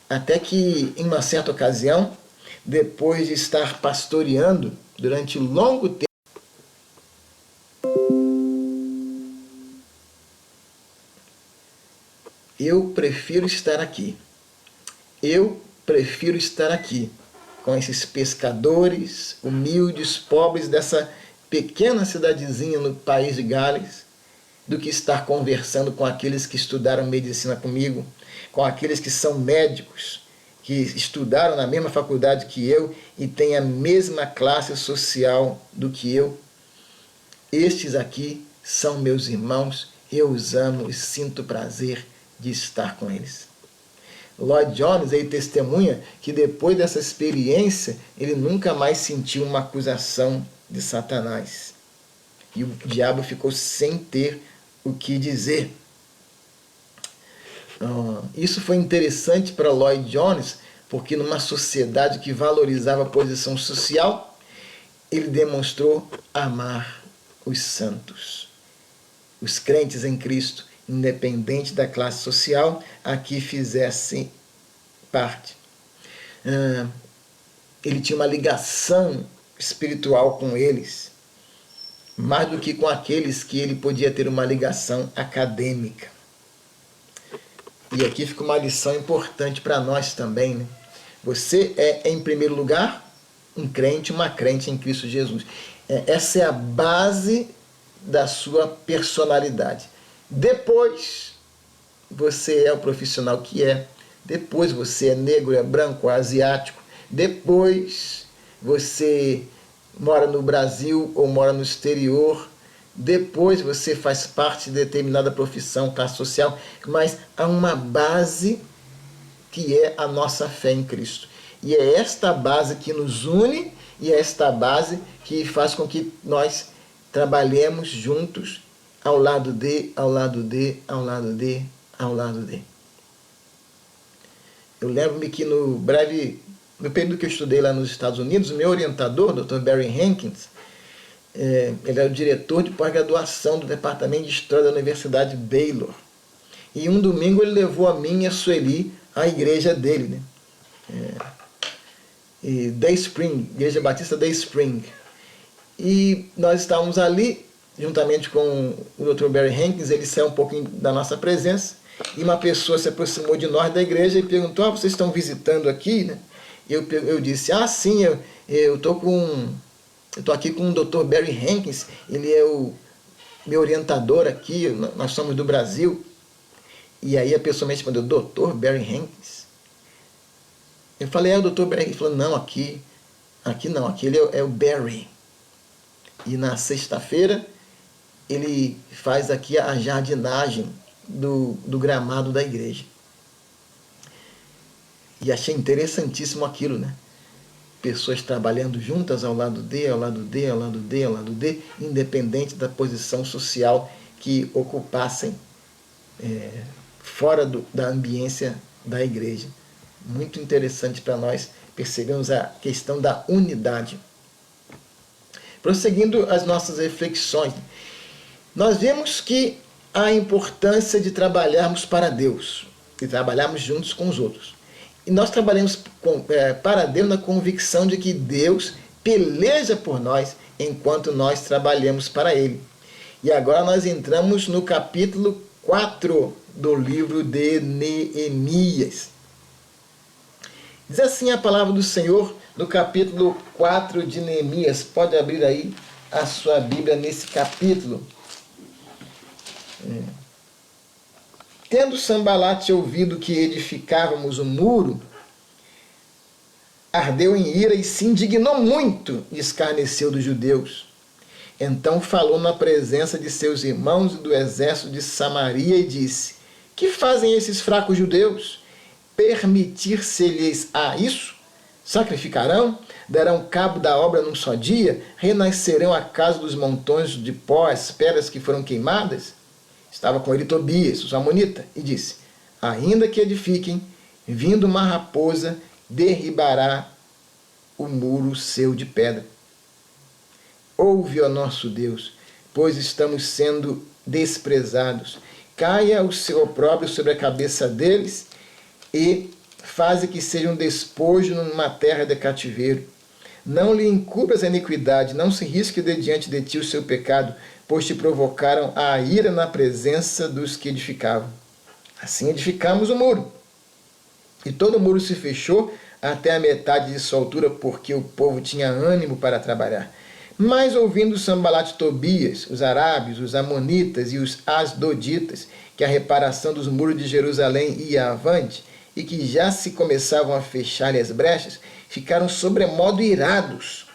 Até que, em uma certa ocasião, depois de estar pastoreando durante longo tempo, eu prefiro estar aqui. Eu prefiro estar aqui com esses pescadores humildes, pobres dessa pequena cidadezinha no país de Gales, do que estar conversando com aqueles que estudaram medicina comigo, com aqueles que são médicos, que estudaram na mesma faculdade que eu e têm a mesma classe social do que eu. Estes aqui são meus irmãos, eu os amo e sinto prazer de estar com eles. Lloyd-Jones aí testemunha que depois dessa experiência ele nunca mais sentiu uma acusação de Satanás. E o diabo ficou sem ter o que dizer. Isso foi interessante para Lloyd-Jones, porque numa sociedade que valorizava a posição social, ele demonstrou amar os santos, os crentes em Cristo, independente da classe social a que fizessem parte. Ele tinha uma ligação espiritual com eles, mais do que com aqueles que ele podia ter uma ligação acadêmica. E aqui fica uma lição importante para nós também, né? Você é, em primeiro lugar, um crente, uma crente em Cristo Jesus. Essa é a base da sua personalidade. Depois, você é o profissional que é. Depois, você é negro, é branco, é asiático. Depois, você mora no Brasil ou mora no exterior. Depois, você faz parte de determinada profissão, classe social. Mas há uma base que é a nossa fé em Cristo. E é esta base que nos une e é esta base que faz com que nós trabalhemos juntos ao lado de, ao lado de, ao lado de, ao lado de. Eu lembro-me que no período que eu estudei lá nos Estados Unidos, o meu orientador, Dr. Barry Hankins, ele era o diretor de pós-graduação do Departamento de História da Universidade Baylor. E um domingo ele levou a mim e a Sueli à igreja dele, né? Day Spring, Igreja Batista Day Spring. E nós estávamos ali, juntamente com o Dr. Barry Hankins, ele saiu um pouquinho da nossa presença, e uma pessoa se aproximou de nós da igreja e perguntou: vocês estão visitando aqui, né? Eu disse: sim, eu estou aqui com o Dr. Barry Hankins, ele é o meu orientador aqui, nós somos do Brasil. E aí a pessoa me respondeu: Dr. Barry Hankins? Eu falei, o Dr. Barry. Ele falou, não, aqui não, aqui ele é o Barry. E na sexta-feira ele faz aqui a jardinagem do gramado da igreja. E achei interessantíssimo aquilo, né? Pessoas trabalhando juntas ao lado D, ao lado D, ao lado D, ao lado D, independente da posição social que ocupassem fora da ambiência da igreja. Muito interessante para nós percebermos a questão da unidade. Prosseguindo as nossas reflexões, nós vemos que a importância de trabalharmos para Deus e trabalharmos juntos com os outros. E nós trabalhamos para Deus na convicção de que Deus peleja por nós enquanto nós trabalhamos para Ele. E agora nós entramos no capítulo 4 do livro de Neemias. Diz assim a palavra do Senhor no capítulo 4 de Neemias. Pode abrir aí a sua Bíblia nesse capítulo. Tendo Sambalate ouvido que edificávamos o muro, ardeu em ira e se indignou muito e escarneceu dos judeus. Então falou na presença de seus irmãos e do exército de Samaria e disse: que fazem esses fracos judeus? Permitir-se-lhes a isso? Sacrificarão? Darão cabo da obra num só dia? Renascerão a casa dos montões de pó, as pedras que foram queimadas? Estava com ele Tobias, o amonita, e disse: ainda que edifiquem, vindo uma raposa, derribará o muro seu de pedra. Ouve, ó nosso Deus, pois estamos sendo desprezados. Caia o seu opróbrio sobre a cabeça deles e faze que seja um despojo numa terra de cativeiro. Não lhe encubras a iniquidade, não se risque de diante de ti o seu pecado, pois te provocaram a ira na presença dos que edificavam. Assim edificamos o muro. E todo o muro se fechou até a metade de sua altura, porque o povo tinha ânimo para trabalhar. Mas ouvindo Sambalate e Tobias, os arábios, os amonitas e os asdoditas, que a reparação dos muros de Jerusalém ia avante, e que já se começavam a fechar-lhe as brechas, ficaram sobremodo irados.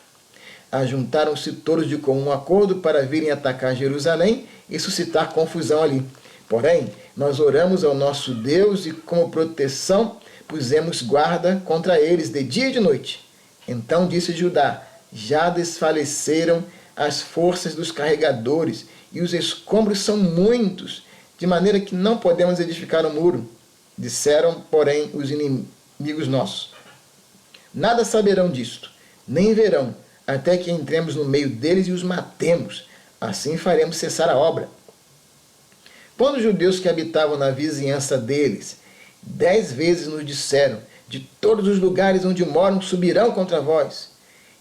Ajuntaram-se todos de comum acordo para virem atacar Jerusalém e suscitar confusão ali. Porém, nós oramos ao nosso Deus e, como proteção, pusemos guarda contra eles de dia e de noite. Então disse Judá: já desfaleceram as forças dos carregadores e os escombros são muitos, de maneira que não podemos edificar o muro. Disseram, porém, os inimigos nossos: nada saberão disto, nem verão, até que entremos no meio deles e os matemos. Assim faremos cessar a obra. Quando os judeus que habitavam na vizinhança deles 10 vezes nos disseram: de todos os lugares onde moram subirão contra vós.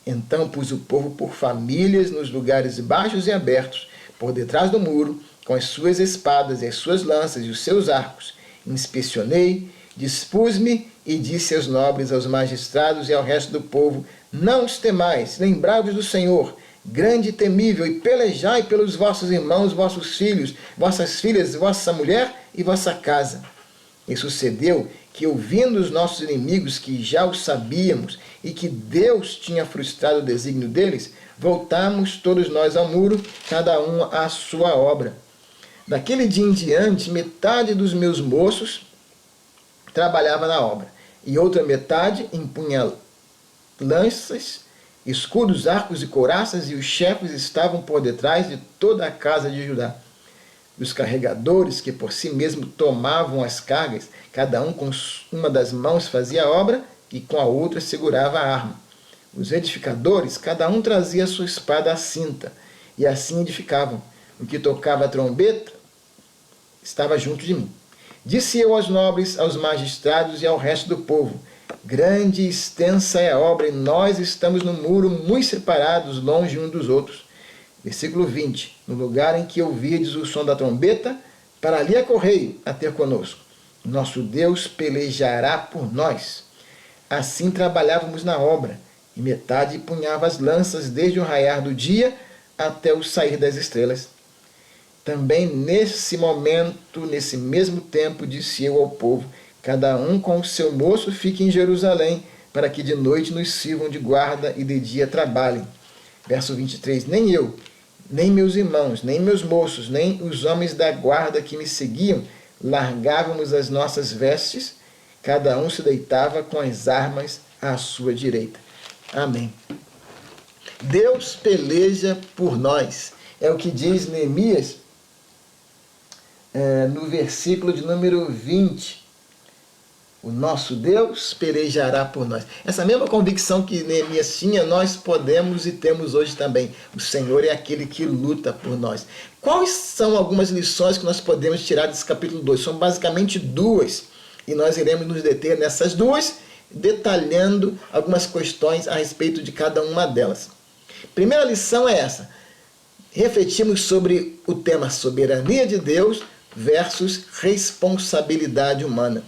Então pus o povo por famílias nos lugares baixos e abertos, por detrás do muro, com as suas espadas e as suas lanças e os seus arcos. Inspecionei, dispus-me e disse aos nobres, aos magistrados e ao resto do povo: não os temais, lembrai-vos do Senhor, grande e temível, e pelejai pelos vossos irmãos, vossos filhos, vossas filhas, vossa mulher e vossa casa. E sucedeu que, ouvindo os nossos inimigos, que já o sabíamos, e que Deus tinha frustrado o desígnio deles, voltamos todos nós ao muro, cada um à sua obra. Daquele dia em diante, metade dos meus moços trabalhava na obra, e outra metade empunha lanças, escudos, arcos e couraças, e os chefes estavam por detrás de toda a casa de Judá. Os carregadores, que por si mesmo tomavam as cargas, cada um com uma das mãos fazia a obra e com a outra segurava a arma. Os edificadores, cada um trazia a sua espada à cinta, e assim edificavam. O que tocava a trombeta estava junto de mim. Disse eu aos nobres, aos magistrados e ao resto do povo: grande e extensa é a obra, e nós estamos no muro muito separados, longe uns dos outros. Versículo 20. No lugar em que ouvirdes o som da trombeta, para ali acorrei a ter conosco. Nosso Deus pelejará por nós. Assim trabalhávamos na obra, e metade punhava as lanças desde o raiar do dia até o sair das estrelas. Também nesse momento, nesse mesmo tempo, disse eu ao povo: cada um com o seu moço fique em Jerusalém, para que de noite nos sirvam de guarda e de dia trabalhem. Verso 23, nem eu, nem meus irmãos, nem meus moços, nem os homens da guarda que me seguiam, largávamos as nossas vestes, cada um se deitava com as armas à sua direita. Amém. Deus peleja por nós. É o que diz Neemias no versículo de número 20. O nosso Deus pelejará por nós. Essa mesma convicção que Neemias tinha, nós podemos e temos hoje também. O Senhor é aquele que luta por nós. Quais são algumas lições que nós podemos tirar desse capítulo 2? São basicamente duas. E nós iremos nos deter nessas duas, detalhando algumas questões a respeito de cada uma delas. Primeira lição é essa. Refletimos sobre o tema soberania de Deus versus responsabilidade humana.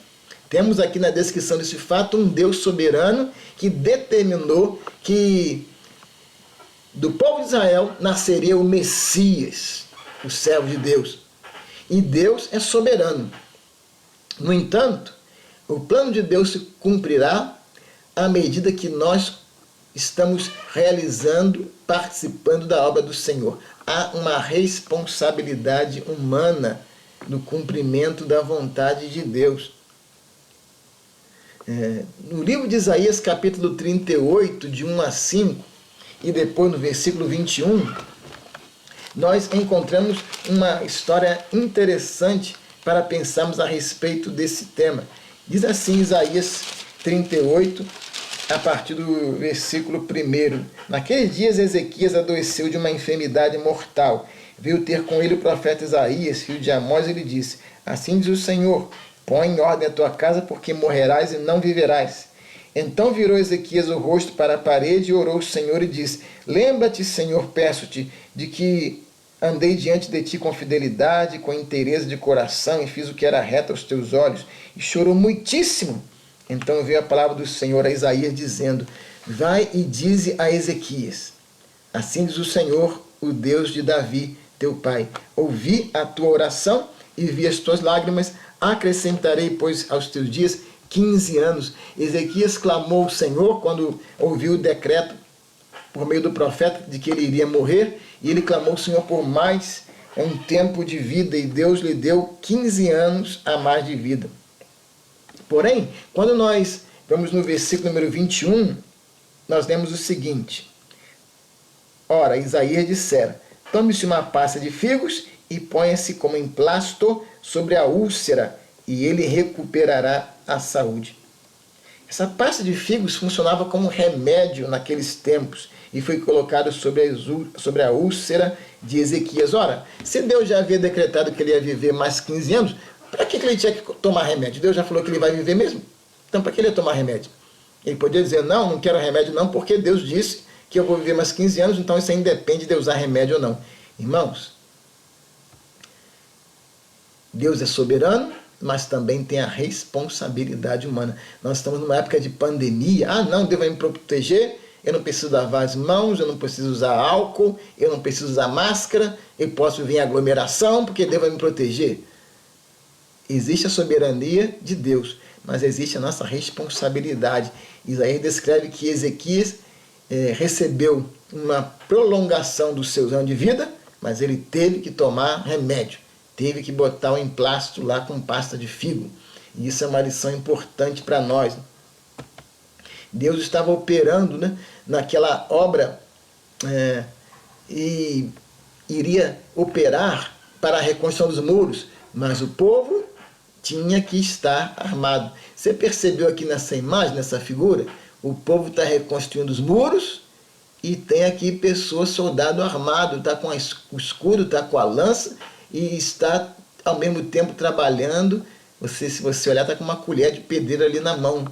Temos aqui na descrição desse fato um Deus soberano que determinou que do povo de Israel nasceria o Messias, o servo de Deus. E Deus é soberano. No entanto, o plano de Deus se cumprirá à medida que nós estamos realizando, participando da obra do Senhor. Há uma responsabilidade humana no cumprimento da vontade de Deus. No livro de Isaías, capítulo 38, de 1 a 5, e depois no versículo 21, nós encontramos uma história interessante para pensarmos a respeito desse tema. Diz assim Isaías 38, a partir do versículo 1. Naqueles dias Ezequias adoeceu de uma enfermidade mortal. Veio ter com ele o profeta Isaías, filho de Amós, e lhe disse, assim diz o Senhor, põe em ordem a tua casa, porque morrerás e não viverás. Então virou Ezequias o rosto para a parede e orou ao Senhor e disse, lembra-te, Senhor, peço-te, de que andei diante de ti com fidelidade, com inteireza de coração, e fiz o que era reto aos teus olhos. E chorou muitíssimo. Então veio a palavra do Senhor a Isaías, dizendo, vai e dize a Ezequias, assim diz o Senhor, o Deus de Davi, teu pai, ouvi a tua oração e vi as tuas lágrimas, acrescentarei, pois, aos teus dias 15 anos. Ezequias clamou ao Senhor quando ouviu o decreto por meio do profeta de que ele iria morrer, e ele clamou ao Senhor por mais um tempo de vida, e Deus lhe deu 15 anos a mais de vida. Porém, quando nós vamos no versículo número 21, nós lemos o seguinte, ora, Isaías dissera, tome-se uma pasta de figos e ponha-se como emplasto sobre a úlcera, e ele recuperará a saúde. Essa pasta de figos funcionava como remédio naqueles tempos e foi colocado sobre a úlcera de Ezequias. Ora, se Deus já havia decretado que ele ia viver mais 15 anos, para que ele tinha que tomar remédio? Deus já falou que ele vai viver mesmo? Então, para que ele ia tomar remédio? Ele podia dizer, não, não quero remédio não, porque Deus disse que eu vou viver mais 15 anos, então isso aí independe de eu usar remédio ou não. Irmãos, Deus é soberano, mas também tem a responsabilidade humana. Nós estamos numa época de pandemia. Ah, não, Deus vai me proteger, eu não preciso lavar as mãos, eu não preciso usar álcool, eu não preciso usar máscara, eu posso vir em aglomeração, porque Deus vai me proteger. Existe a soberania de Deus, mas existe a nossa responsabilidade. Isaías descreve que Ezequias recebeu uma prolongação dos seus anos de vida, mas ele teve que tomar remédio, teve que botar o emplasto lá com pasta de figo. E isso é uma lição importante para nós. Deus estava operando, né, naquela obra e iria operar para a reconstrução dos muros, mas o povo tinha que estar armado. Você percebeu aqui nessa imagem, nessa figura? O povo está reconstruindo os muros e tem aqui pessoas, soldado armado, está com o escudo, está com a lança e está ao mesmo tempo trabalhando. Se você olhar, está com uma colher de pedreiro ali na mão.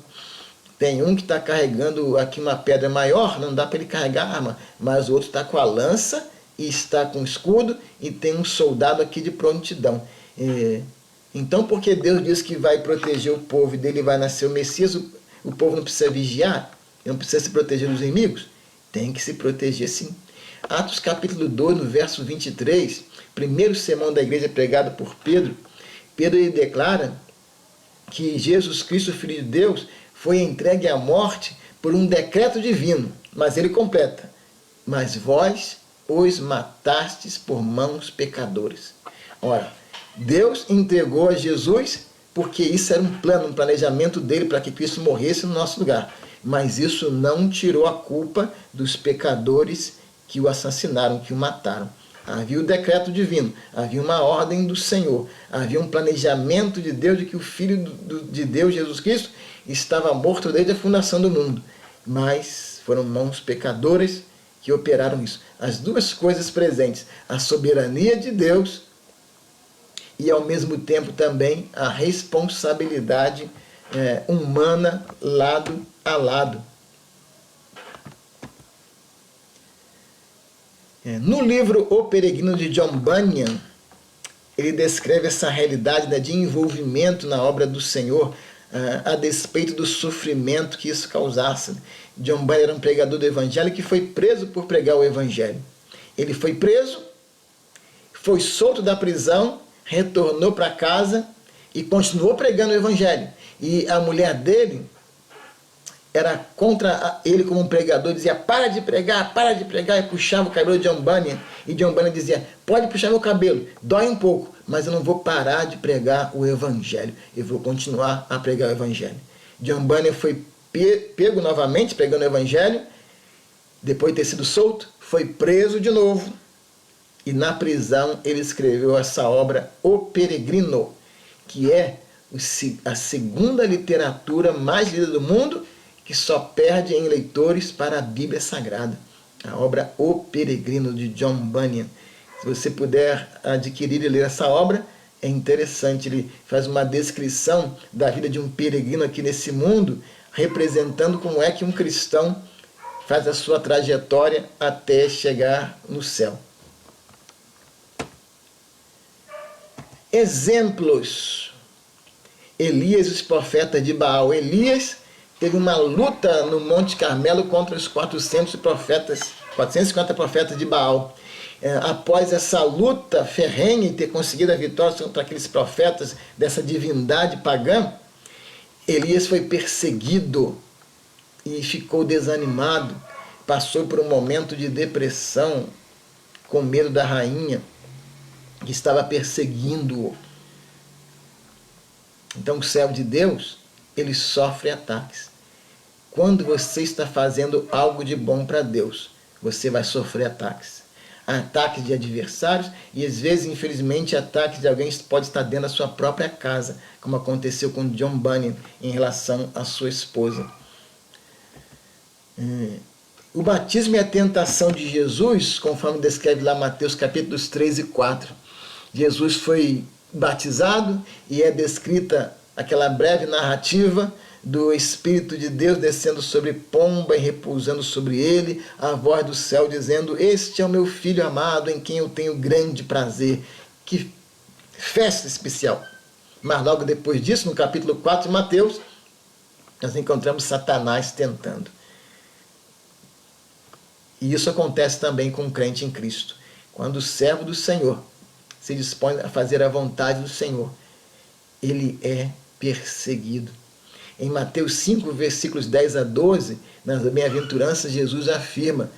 Tem um que está carregando aqui uma pedra maior, não dá para ele carregar a arma, mas o outro está com a lança e está com o escudo e tem um soldado aqui de prontidão. Então, porque Deus diz que vai proteger o povo e dele vai nascer o Messias, o povo não precisa vigiar, não precisa se proteger dos inimigos? Tem que se proteger sim. Atos capítulo 2, no verso 23, primeiro sermão da igreja pregado por Pedro, ele declara que Jesus Cristo, Filho de Deus, foi entregue à morte por um decreto divino, mas ele completa, mas vós os matastes por mãos pecadoras. Ora, Deus entregou a Jesus porque isso era um plano, um planejamento dele para que Cristo morresse no nosso lugar. Mas isso não tirou a culpa dos pecadores que o assassinaram, que o mataram. Havia o decreto divino, havia uma ordem do Senhor, havia um planejamento de Deus de que o Filho de Deus, Jesus Cristo, estava morto desde a fundação do mundo. Mas foram mãos pecadoras que operaram isso. As duas coisas presentes, a soberania de Deus e ao mesmo tempo também a responsabilidade humana lado a lado. No livro O Peregrino de John Bunyan, ele descreve essa realidade de envolvimento na obra do Senhor, a despeito do sofrimento que isso causasse. John Bunyan era um pregador do Evangelho que foi preso por pregar o Evangelho. Ele foi preso, foi solto da prisão, retornou para casa e continuou pregando o Evangelho. E a mulher dele era contra ele como um pregador, dizia, para de pregar, e puxava o cabelo de John Bunyan. E John Bunyan dizia, pode puxar meu cabelo, dói um pouco, mas eu não vou parar de pregar o Evangelho, eu vou continuar a pregar o Evangelho. John Bunyan foi pego novamente pregando o Evangelho, depois de ter sido solto, foi preso de novo, e na prisão ele escreveu essa obra, O Peregrino, que é a segunda literatura mais lida do mundo, que só perde em leitores para a Bíblia Sagrada. A obra O Peregrino, de John Bunyan. Se você puder adquirir e ler essa obra, é interessante. Ele faz uma descrição da vida de um peregrino aqui nesse mundo, representando como é que um cristão faz a sua trajetória até chegar no céu. Exemplos. Elias e os profetas de Baal. Elias teve uma luta no Monte Carmelo contra os 450 profetas de Baal. Após essa luta ferrenha e ter conseguido a vitória contra aqueles profetas dessa divindade pagã, Elias foi perseguido e ficou desanimado, passou por um momento de depressão, com medo da rainha que estava perseguindo-o. Então o servo de Deus, ele sofre ataques. Quando você está fazendo algo de bom para Deus, você vai sofrer ataques. Ataques de adversários e às vezes, infelizmente, ataques de alguém que pode estar dentro da sua própria casa, como aconteceu com John Bunyan em relação à sua esposa. O batismo e a tentação de Jesus, conforme descreve lá Mateus capítulos 3 e 4. Jesus foi batizado e é descrita aquela breve narrativa do Espírito de Deus descendo sobre pomba e repousando sobre ele, a voz do céu dizendo, este é o meu filho amado em quem eu tenho grande prazer. Que festa especial! Mas logo depois disso, no capítulo 4 de Mateus, nós encontramos Satanás tentando. E isso acontece também com o crente em Cristo. Quando o servo do Senhor se dispõe a fazer a vontade do Senhor, ele é perseguido. Em Mateus 5, versículos 10 a 12, nas bem-aventuranças, Jesus afirma,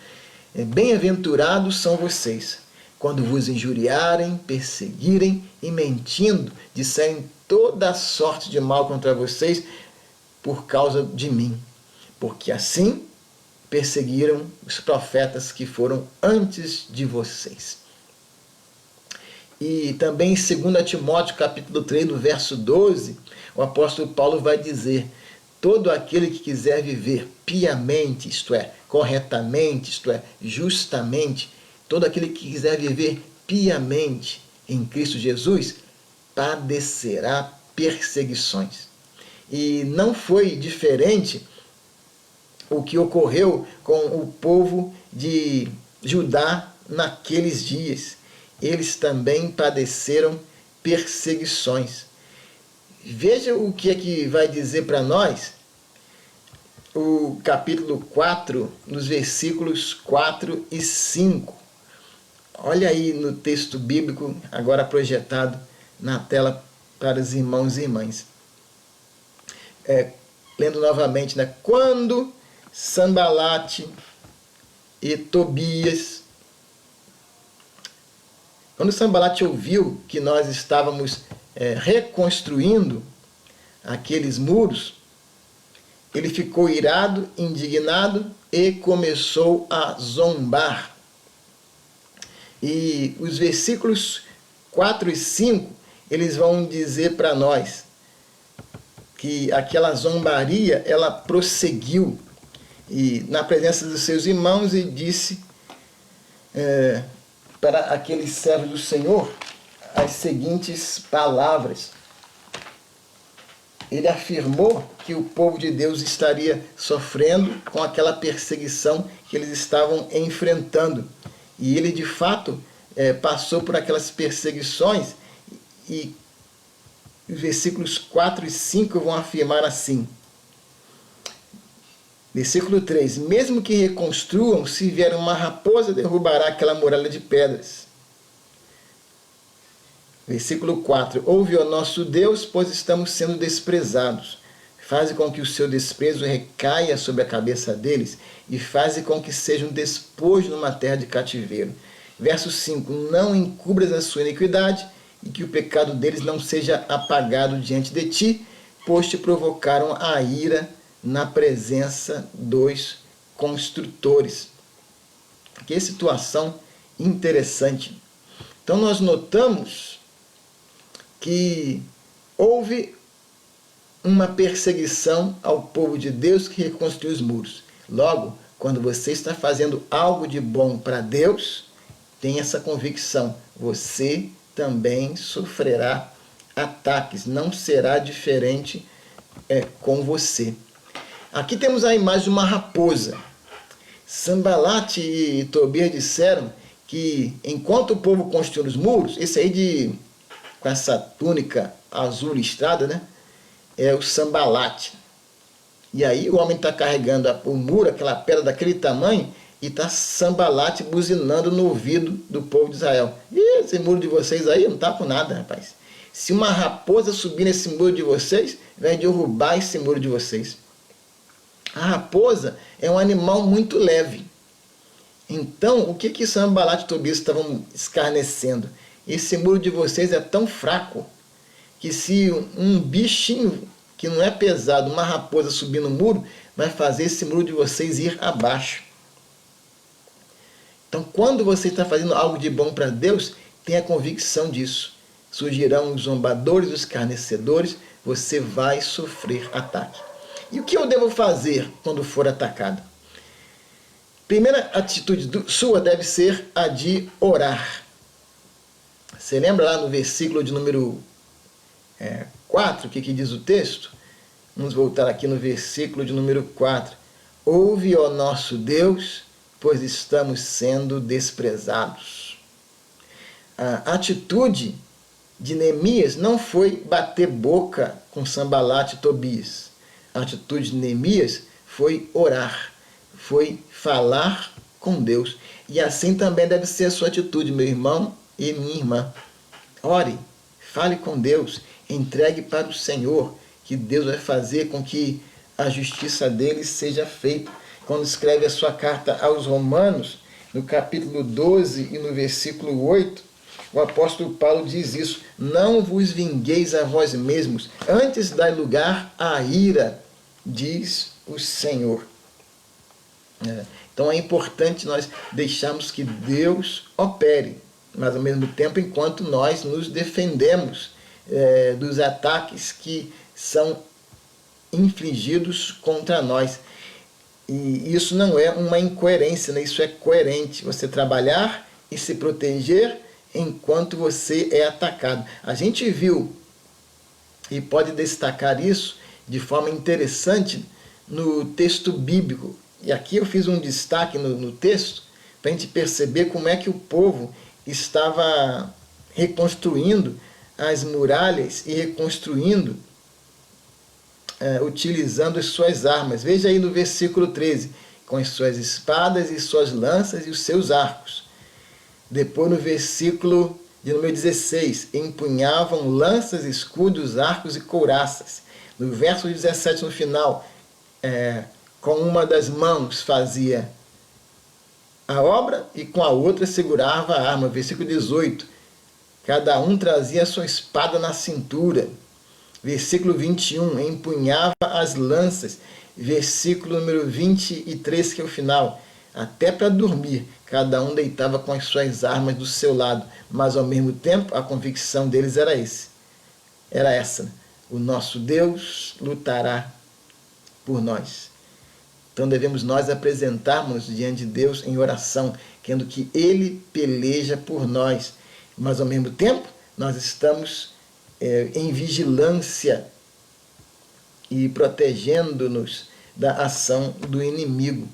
bem-aventurados são vocês, quando vos injuriarem, perseguirem e mentindo, disserem toda sorte de mal contra vocês por causa de mim. Porque assim perseguiram os profetas que foram antes de vocês. E também em 2 Timóteo capítulo 3, no verso 12, o apóstolo Paulo vai dizer, todo aquele que quiser viver piamente, isto é, corretamente, isto é, justamente, todo aquele que quiser viver piamente em Cristo Jesus, padecerá perseguições. E não foi diferente o que ocorreu com o povo de Judá naqueles dias. Eles também padeceram perseguições. Veja o que é que vai dizer para nós o capítulo 4, nos versículos 4 e 5. Olha aí no texto bíblico, agora projetado na tela para os irmãos e irmãs. Lendo novamente, né? Quando Sanbalate e Tobias. Quando Sanbalate ouviu que nós estávamos reconstruindo aqueles muros, ele ficou irado, indignado e começou a zombar. E os versículos 4 e 5, eles vão dizer para nós que aquela zombaria, ela prosseguiu e na presença dos seus irmãos, e disse para aqueles servos do Senhor as seguintes palavras. Ele afirmou que o povo de Deus estaria sofrendo com aquela perseguição que eles estavam enfrentando. E ele, de fato, passou por aquelas perseguições, e os versículos 4 e 5 vão afirmar assim. Versículo 3. Mesmo que reconstruam, se vier uma raposa, derrubará aquela muralha de pedras. Versículo 4. Ouve, ó nosso Deus, pois estamos sendo desprezados. Faze com que o seu desprezo recaia sobre a cabeça deles, e faze com que sejam despojo numa terra de cativeiro. Verso 5. Não encubras a sua iniquidade, e que o pecado deles não seja apagado diante de ti, pois te provocaram a ira na presença dos construtores. Que situação interessante. Então nós notamos que houve uma perseguição ao povo de Deus que reconstruiu os muros. Logo, quando você está fazendo algo de bom para Deus, tem essa convicção, você também sofrerá ataques, não será diferente com você. Aqui temos a imagem de uma raposa. Sanbalate e Tobias disseram que enquanto o povo construiu os muros, esse aí com essa túnica azul listrada, né, é o Sanbalate. E aí o homem está carregando o muro, aquela pedra daquele tamanho, e está Sanbalate buzinando no ouvido do povo de Israel. E esse muro de vocês aí não está com nada, rapaz. Se uma raposa subir nesse muro de vocês, vai derrubar esse muro de vocês. A raposa é um animal muito leve. Então, o que Sanbalate e Tobias estavam escarnecendo? Esse muro de vocês é tão fraco que se um bichinho que não é pesado, uma raposa subir no muro, vai fazer esse muro de vocês ir abaixo. Então, quando você está fazendo algo de bom para Deus, tenha convicção disso. Surgirão os zombadores, os escarnecedores, você vai sofrer ataque. E o que eu devo fazer quando for atacado? Primeira atitude sua deve ser a de orar. Você lembra lá no versículo de número 4, o que diz o texto? Vamos voltar aqui no versículo de número 4. Ouve, ó nosso Deus, pois estamos sendo desprezados. A atitude de Neemias não foi bater boca com Sanbalate e Tobias. A atitude de Neemias foi orar, foi falar com Deus. E assim também deve ser a sua atitude, meu irmão e minha irmã. Ore, fale com Deus, entregue para o Senhor, que Deus vai fazer com que a justiça dele seja feita. Quando escreve a sua carta aos Romanos, no capítulo 12 e no versículo 8, o apóstolo Paulo diz isso: não vos vingueis a vós mesmos, antes dai lugar à ira, diz o Senhor. Então é importante nós deixarmos que Deus opere, mas ao mesmo tempo enquanto nós nos defendemos dos ataques que são infligidos contra nós. E isso não é uma incoerência, né? Isso é coerente, você trabalhar e se proteger enquanto você é atacado. A gente viu, e pode destacar isso de forma interessante, no texto bíblico. E aqui eu fiz um destaque no texto, para a gente perceber como é que o povo estava reconstruindo as muralhas e reconstruindo, utilizando as suas armas. Veja aí no versículo 13, com as suas espadas e suas lanças e os seus arcos. Depois no versículo de número 16, empunhavam lanças, escudos, arcos e couraças. No verso 17 no final, com uma das mãos fazia a obra e com a outra segurava a arma. Versículo 18. Cada um trazia a sua espada na cintura. Versículo 21. Empunhava as lanças. Versículo número 23, que é o final. Até para dormir, cada um deitava com as suas armas do seu lado, mas ao mesmo tempo a convicção deles era essa: o nosso Deus lutará por nós. Então devemos nós apresentarmos diante de Deus em oração, querendo que Ele peleja por nós, mas ao mesmo tempo nós estamos em vigilância e protegendo-nos da ação do inimigo.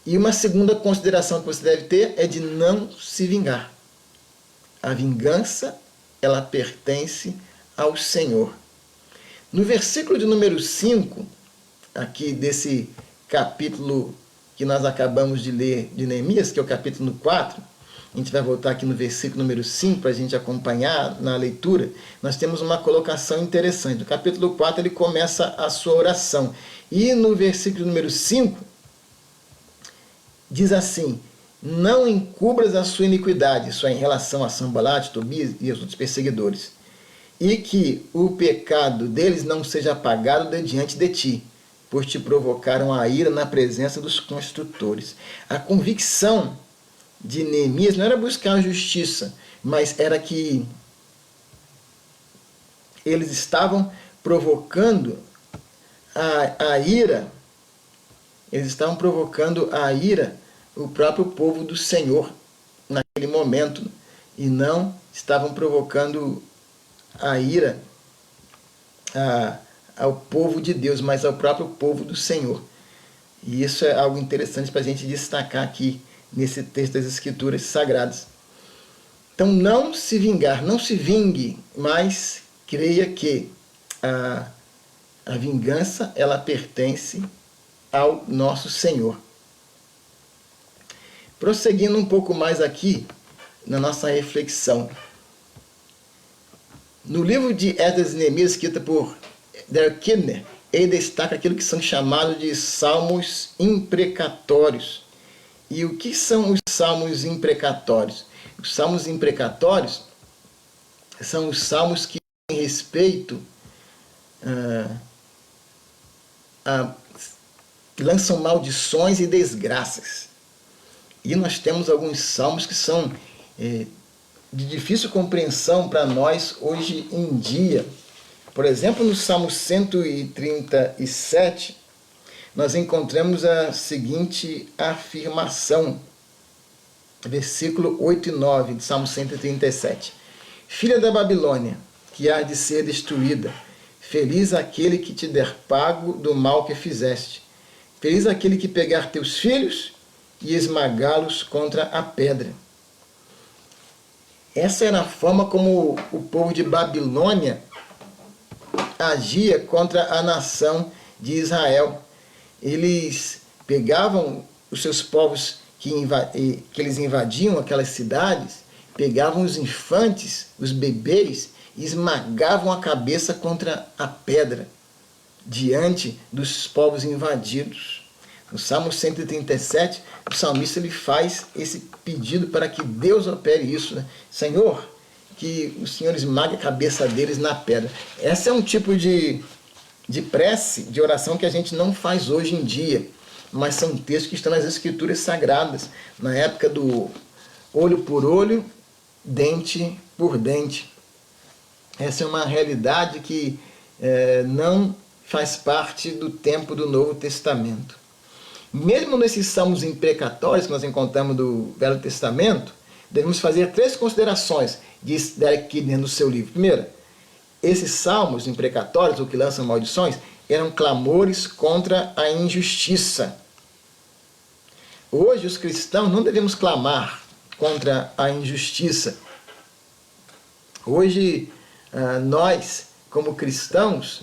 E uma segunda consideração que você deve ter é de não se vingar. A vingança, ela pertence ao Senhor. No versículo de número 5, aqui desse capítulo que nós acabamos de ler de Neemias, que é o capítulo 4, a gente vai voltar aqui no versículo número 5 para a gente acompanhar na leitura, nós temos uma colocação interessante. No capítulo 4 ele começa a sua oração. E no versículo número 5, diz assim: não encubras a sua iniquidade, isso é em relação a Sanbalate, Tobias e os outros perseguidores, e que o pecado deles não seja apagado de diante de ti, pois te provocaram a ira na presença dos construtores. A convicção de Neemias não era buscar a justiça, mas era que eles estavam provocando a ira, eles estavam provocando a ira o próprio povo do Senhor naquele momento, e não estavam provocando a ira ao povo de Deus, mas ao próprio povo do Senhor. E isso é algo interessante para a gente destacar aqui nesse texto das Escrituras Sagradas. Então, não se vingar, não se vingue, mas creia que a vingança, ela pertence ao nosso Senhor. Prosseguindo um pouco mais aqui na nossa reflexão. No livro de Esdras e Neemias, escrito por Derek Kidner, ele destaca aquilo que são chamados de salmos imprecatórios. E o que são os salmos imprecatórios? Os salmos imprecatórios são os salmos que têm respeito lançam maldições e desgraças. E nós temos alguns salmos que são de difícil compreensão para nós hoje em dia. Por exemplo, no Salmo 137, nós encontramos a seguinte afirmação, versículo 8 e 9 de Salmo 137. Filha da Babilônia, que há de ser destruída, feliz aquele que te der pago do mal que fizeste. Feliz aquele que pegar teus filhos e esmagá-los contra a pedra. Essa era a forma como o povo de Babilônia agia contra a nação de Israel. Eles pegavam os seus povos que eles invadiam aquelas cidades, pegavam os infantes, os bebês, e esmagavam a cabeça contra a pedra, diante dos povos invadidos. No Salmo 137, o salmista ele faz esse pedido para que Deus opere isso, né? Senhor, que o Senhor esmague a cabeça deles na pedra. Esse é um tipo de prece, de oração que a gente não faz hoje em dia, mas são textos que estão nas Escrituras Sagradas, na época do olho por olho, dente por dente. Essa é uma realidade que não faz parte do tempo do Novo Testamento. Mesmo nesses salmos imprecatórios que nós encontramos do Velho Testamento, devemos fazer 3 considerações, diz Derek Kidner no seu livro. Primeiro, esses salmos imprecatórios, ou que lançam maldições, eram clamores contra a injustiça. Hoje, os cristãos não devemos clamar contra a injustiça. Hoje, nós, como cristãos,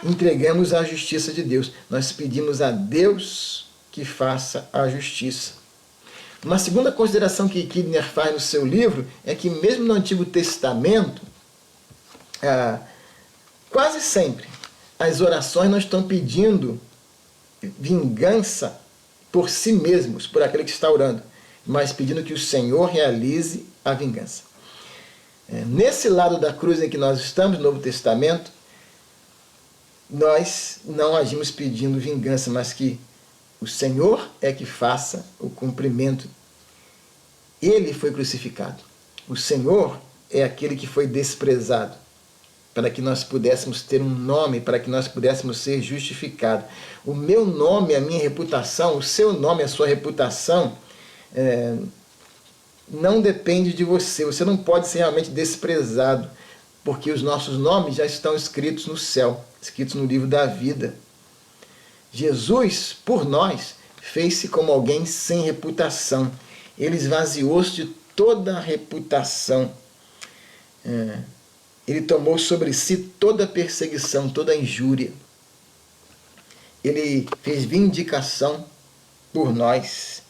entregamos a justiça de Deus. Nós pedimos a Deus que faça a justiça. Uma segunda consideração que Kidner faz no seu livro é que mesmo no Antigo Testamento, quase sempre as orações não estão pedindo vingança por si mesmos, por aquele que está orando, mas pedindo que o Senhor realize a vingança. Nesse lado da cruz em que nós estamos, no Novo Testamento, nós não agimos pedindo vingança, mas que o Senhor é que faça o cumprimento. Ele foi crucificado. O Senhor é aquele que foi desprezado, para que nós pudéssemos ter um nome, para que nós pudéssemos ser justificados. O meu nome, a minha reputação, o seu nome, a sua reputação, não depende de você. Você não pode ser realmente desprezado, porque os nossos nomes já estão escritos no céu, escritos no livro da vida. Jesus, por nós, fez-se como alguém sem reputação. Ele esvaziou-se de toda a reputação. Ele tomou sobre si toda a perseguição, toda a injúria. Ele fez vindicação por nós.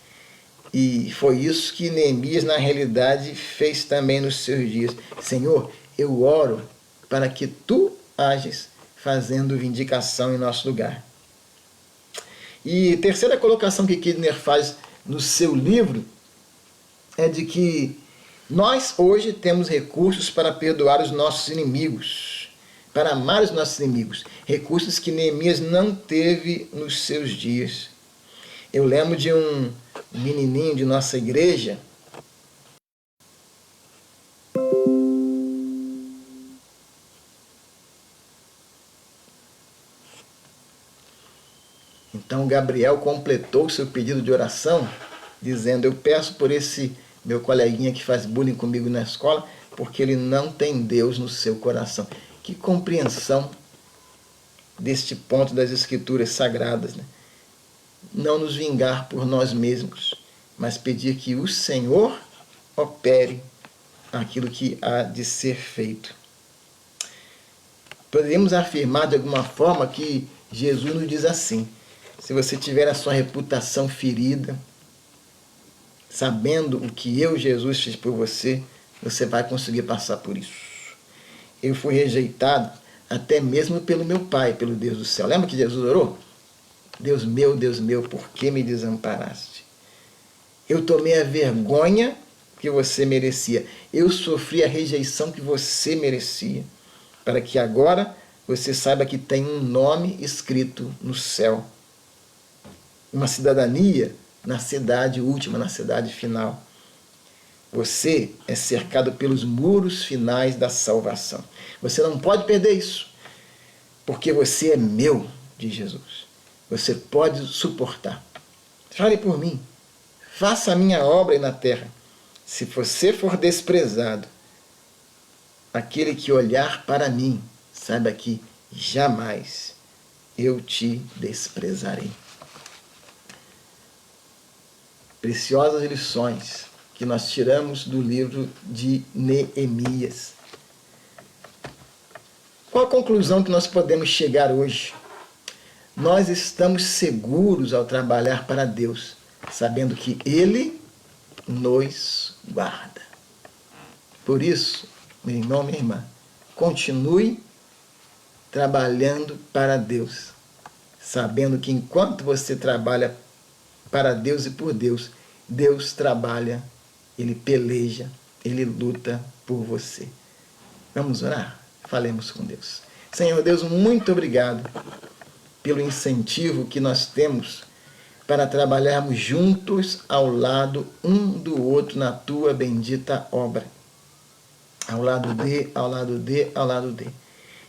E foi isso que Neemias, na realidade, fez também nos seus dias. Senhor, eu oro para que tu ages fazendo vindicação em nosso lugar. E terceira colocação que Kidner faz no seu livro é de que nós hoje temos recursos para perdoar os nossos inimigos, para amar os nossos inimigos, recursos que Neemias não teve nos seus dias. Eu lembro de um menininho de nossa igreja, então Gabriel completou seu pedido de oração, dizendo: eu peço por esse meu coleguinha que faz bullying comigo na escola, porque ele não tem Deus no seu coração. Que compreensão deste ponto das Escrituras Sagradas, né? Não nos vingar por nós mesmos, mas pedir que o Senhor opere aquilo que há de ser feito. Poderíamos afirmar de alguma forma que Jesus nos diz assim: se você tiver a sua reputação ferida, sabendo o que eu, Jesus, fiz por você, você vai conseguir passar por isso. Eu fui rejeitado até mesmo pelo meu Pai, pelo Deus do céu. Lembra que Jesus orou? Deus meu, por que me desamparaste? Eu tomei a vergonha que você merecia. Eu sofri a rejeição que você merecia, para que agora você saiba que tem um nome escrito no céu. Uma cidadania na cidade última, na cidade final. Você é cercado pelos muros finais da salvação. Você não pode perder isso, porque você é meu, diz Jesus. Você pode suportar. Fale por mim. Faça a minha obra aí na terra. Se você for desprezado, aquele que olhar para mim, saiba que jamais eu te desprezarei. Preciosas lições que nós tiramos do livro de Neemias. Qual a conclusão que nós podemos chegar hoje? Nós estamos seguros ao trabalhar para Deus, sabendo que Ele nos guarda. Por isso, meu irmão, minha irmã, continue trabalhando para Deus, sabendo que enquanto você trabalha para Deus e por Deus, Deus trabalha, Ele peleja, Ele luta por você. Vamos orar? Falemos com Deus. Senhor Deus, muito obrigado pelo incentivo que nós temos para trabalharmos juntos ao lado um do outro na Tua bendita obra. Ao lado de, ao lado de, ao lado de.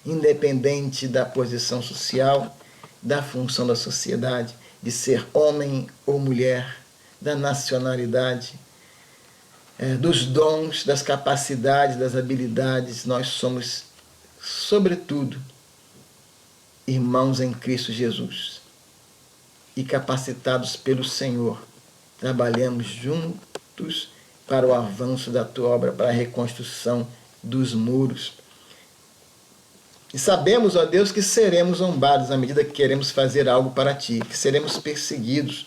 Independente da posição social, da função da sociedade, de ser homem ou mulher, da nacionalidade, dos dons, das capacidades, das habilidades, nós somos, sobretudo, irmãos em Cristo Jesus. E capacitados pelo Senhor, trabalhamos juntos para o avanço da Tua obra, para a reconstrução dos muros. E sabemos, ó Deus, que seremos zombados à medida que queremos fazer algo para Ti, que seremos perseguidos.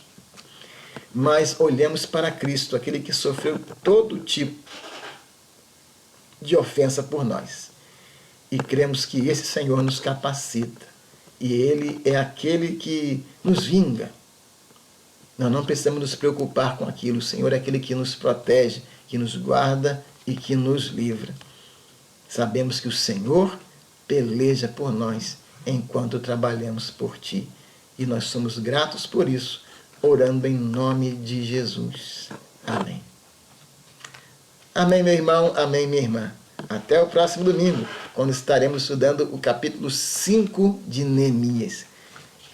Mas olhemos para Cristo, aquele que sofreu todo tipo de ofensa por nós. E cremos que esse Senhor nos capacita e Ele é aquele que nos vinga. Nós não precisamos nos preocupar com aquilo. O Senhor é aquele que nos protege, que nos guarda e que nos livra. Sabemos que o Senhor peleja por nós enquanto trabalhamos por Ti. E nós somos gratos por isso, orando em nome de Jesus. Amém. Amém, meu irmão. Amém, minha irmã. Até o próximo domingo, quando estaremos estudando o capítulo 5 de Neemias.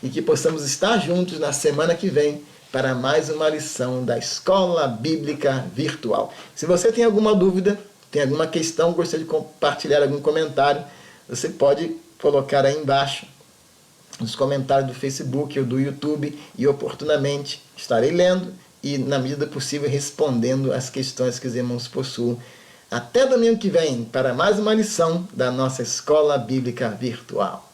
E que possamos estar juntos na semana que vem para mais uma lição da Escola Bíblica Virtual. Se você tem alguma dúvida, tem alguma questão, gostaria de compartilhar algum comentário, você pode colocar aí embaixo nos comentários do Facebook ou do YouTube e oportunamente estarei lendo e, na medida possível, respondendo as questões que os irmãos possuam. Até domingo que vem para mais uma lição da nossa Escola Bíblica Virtual.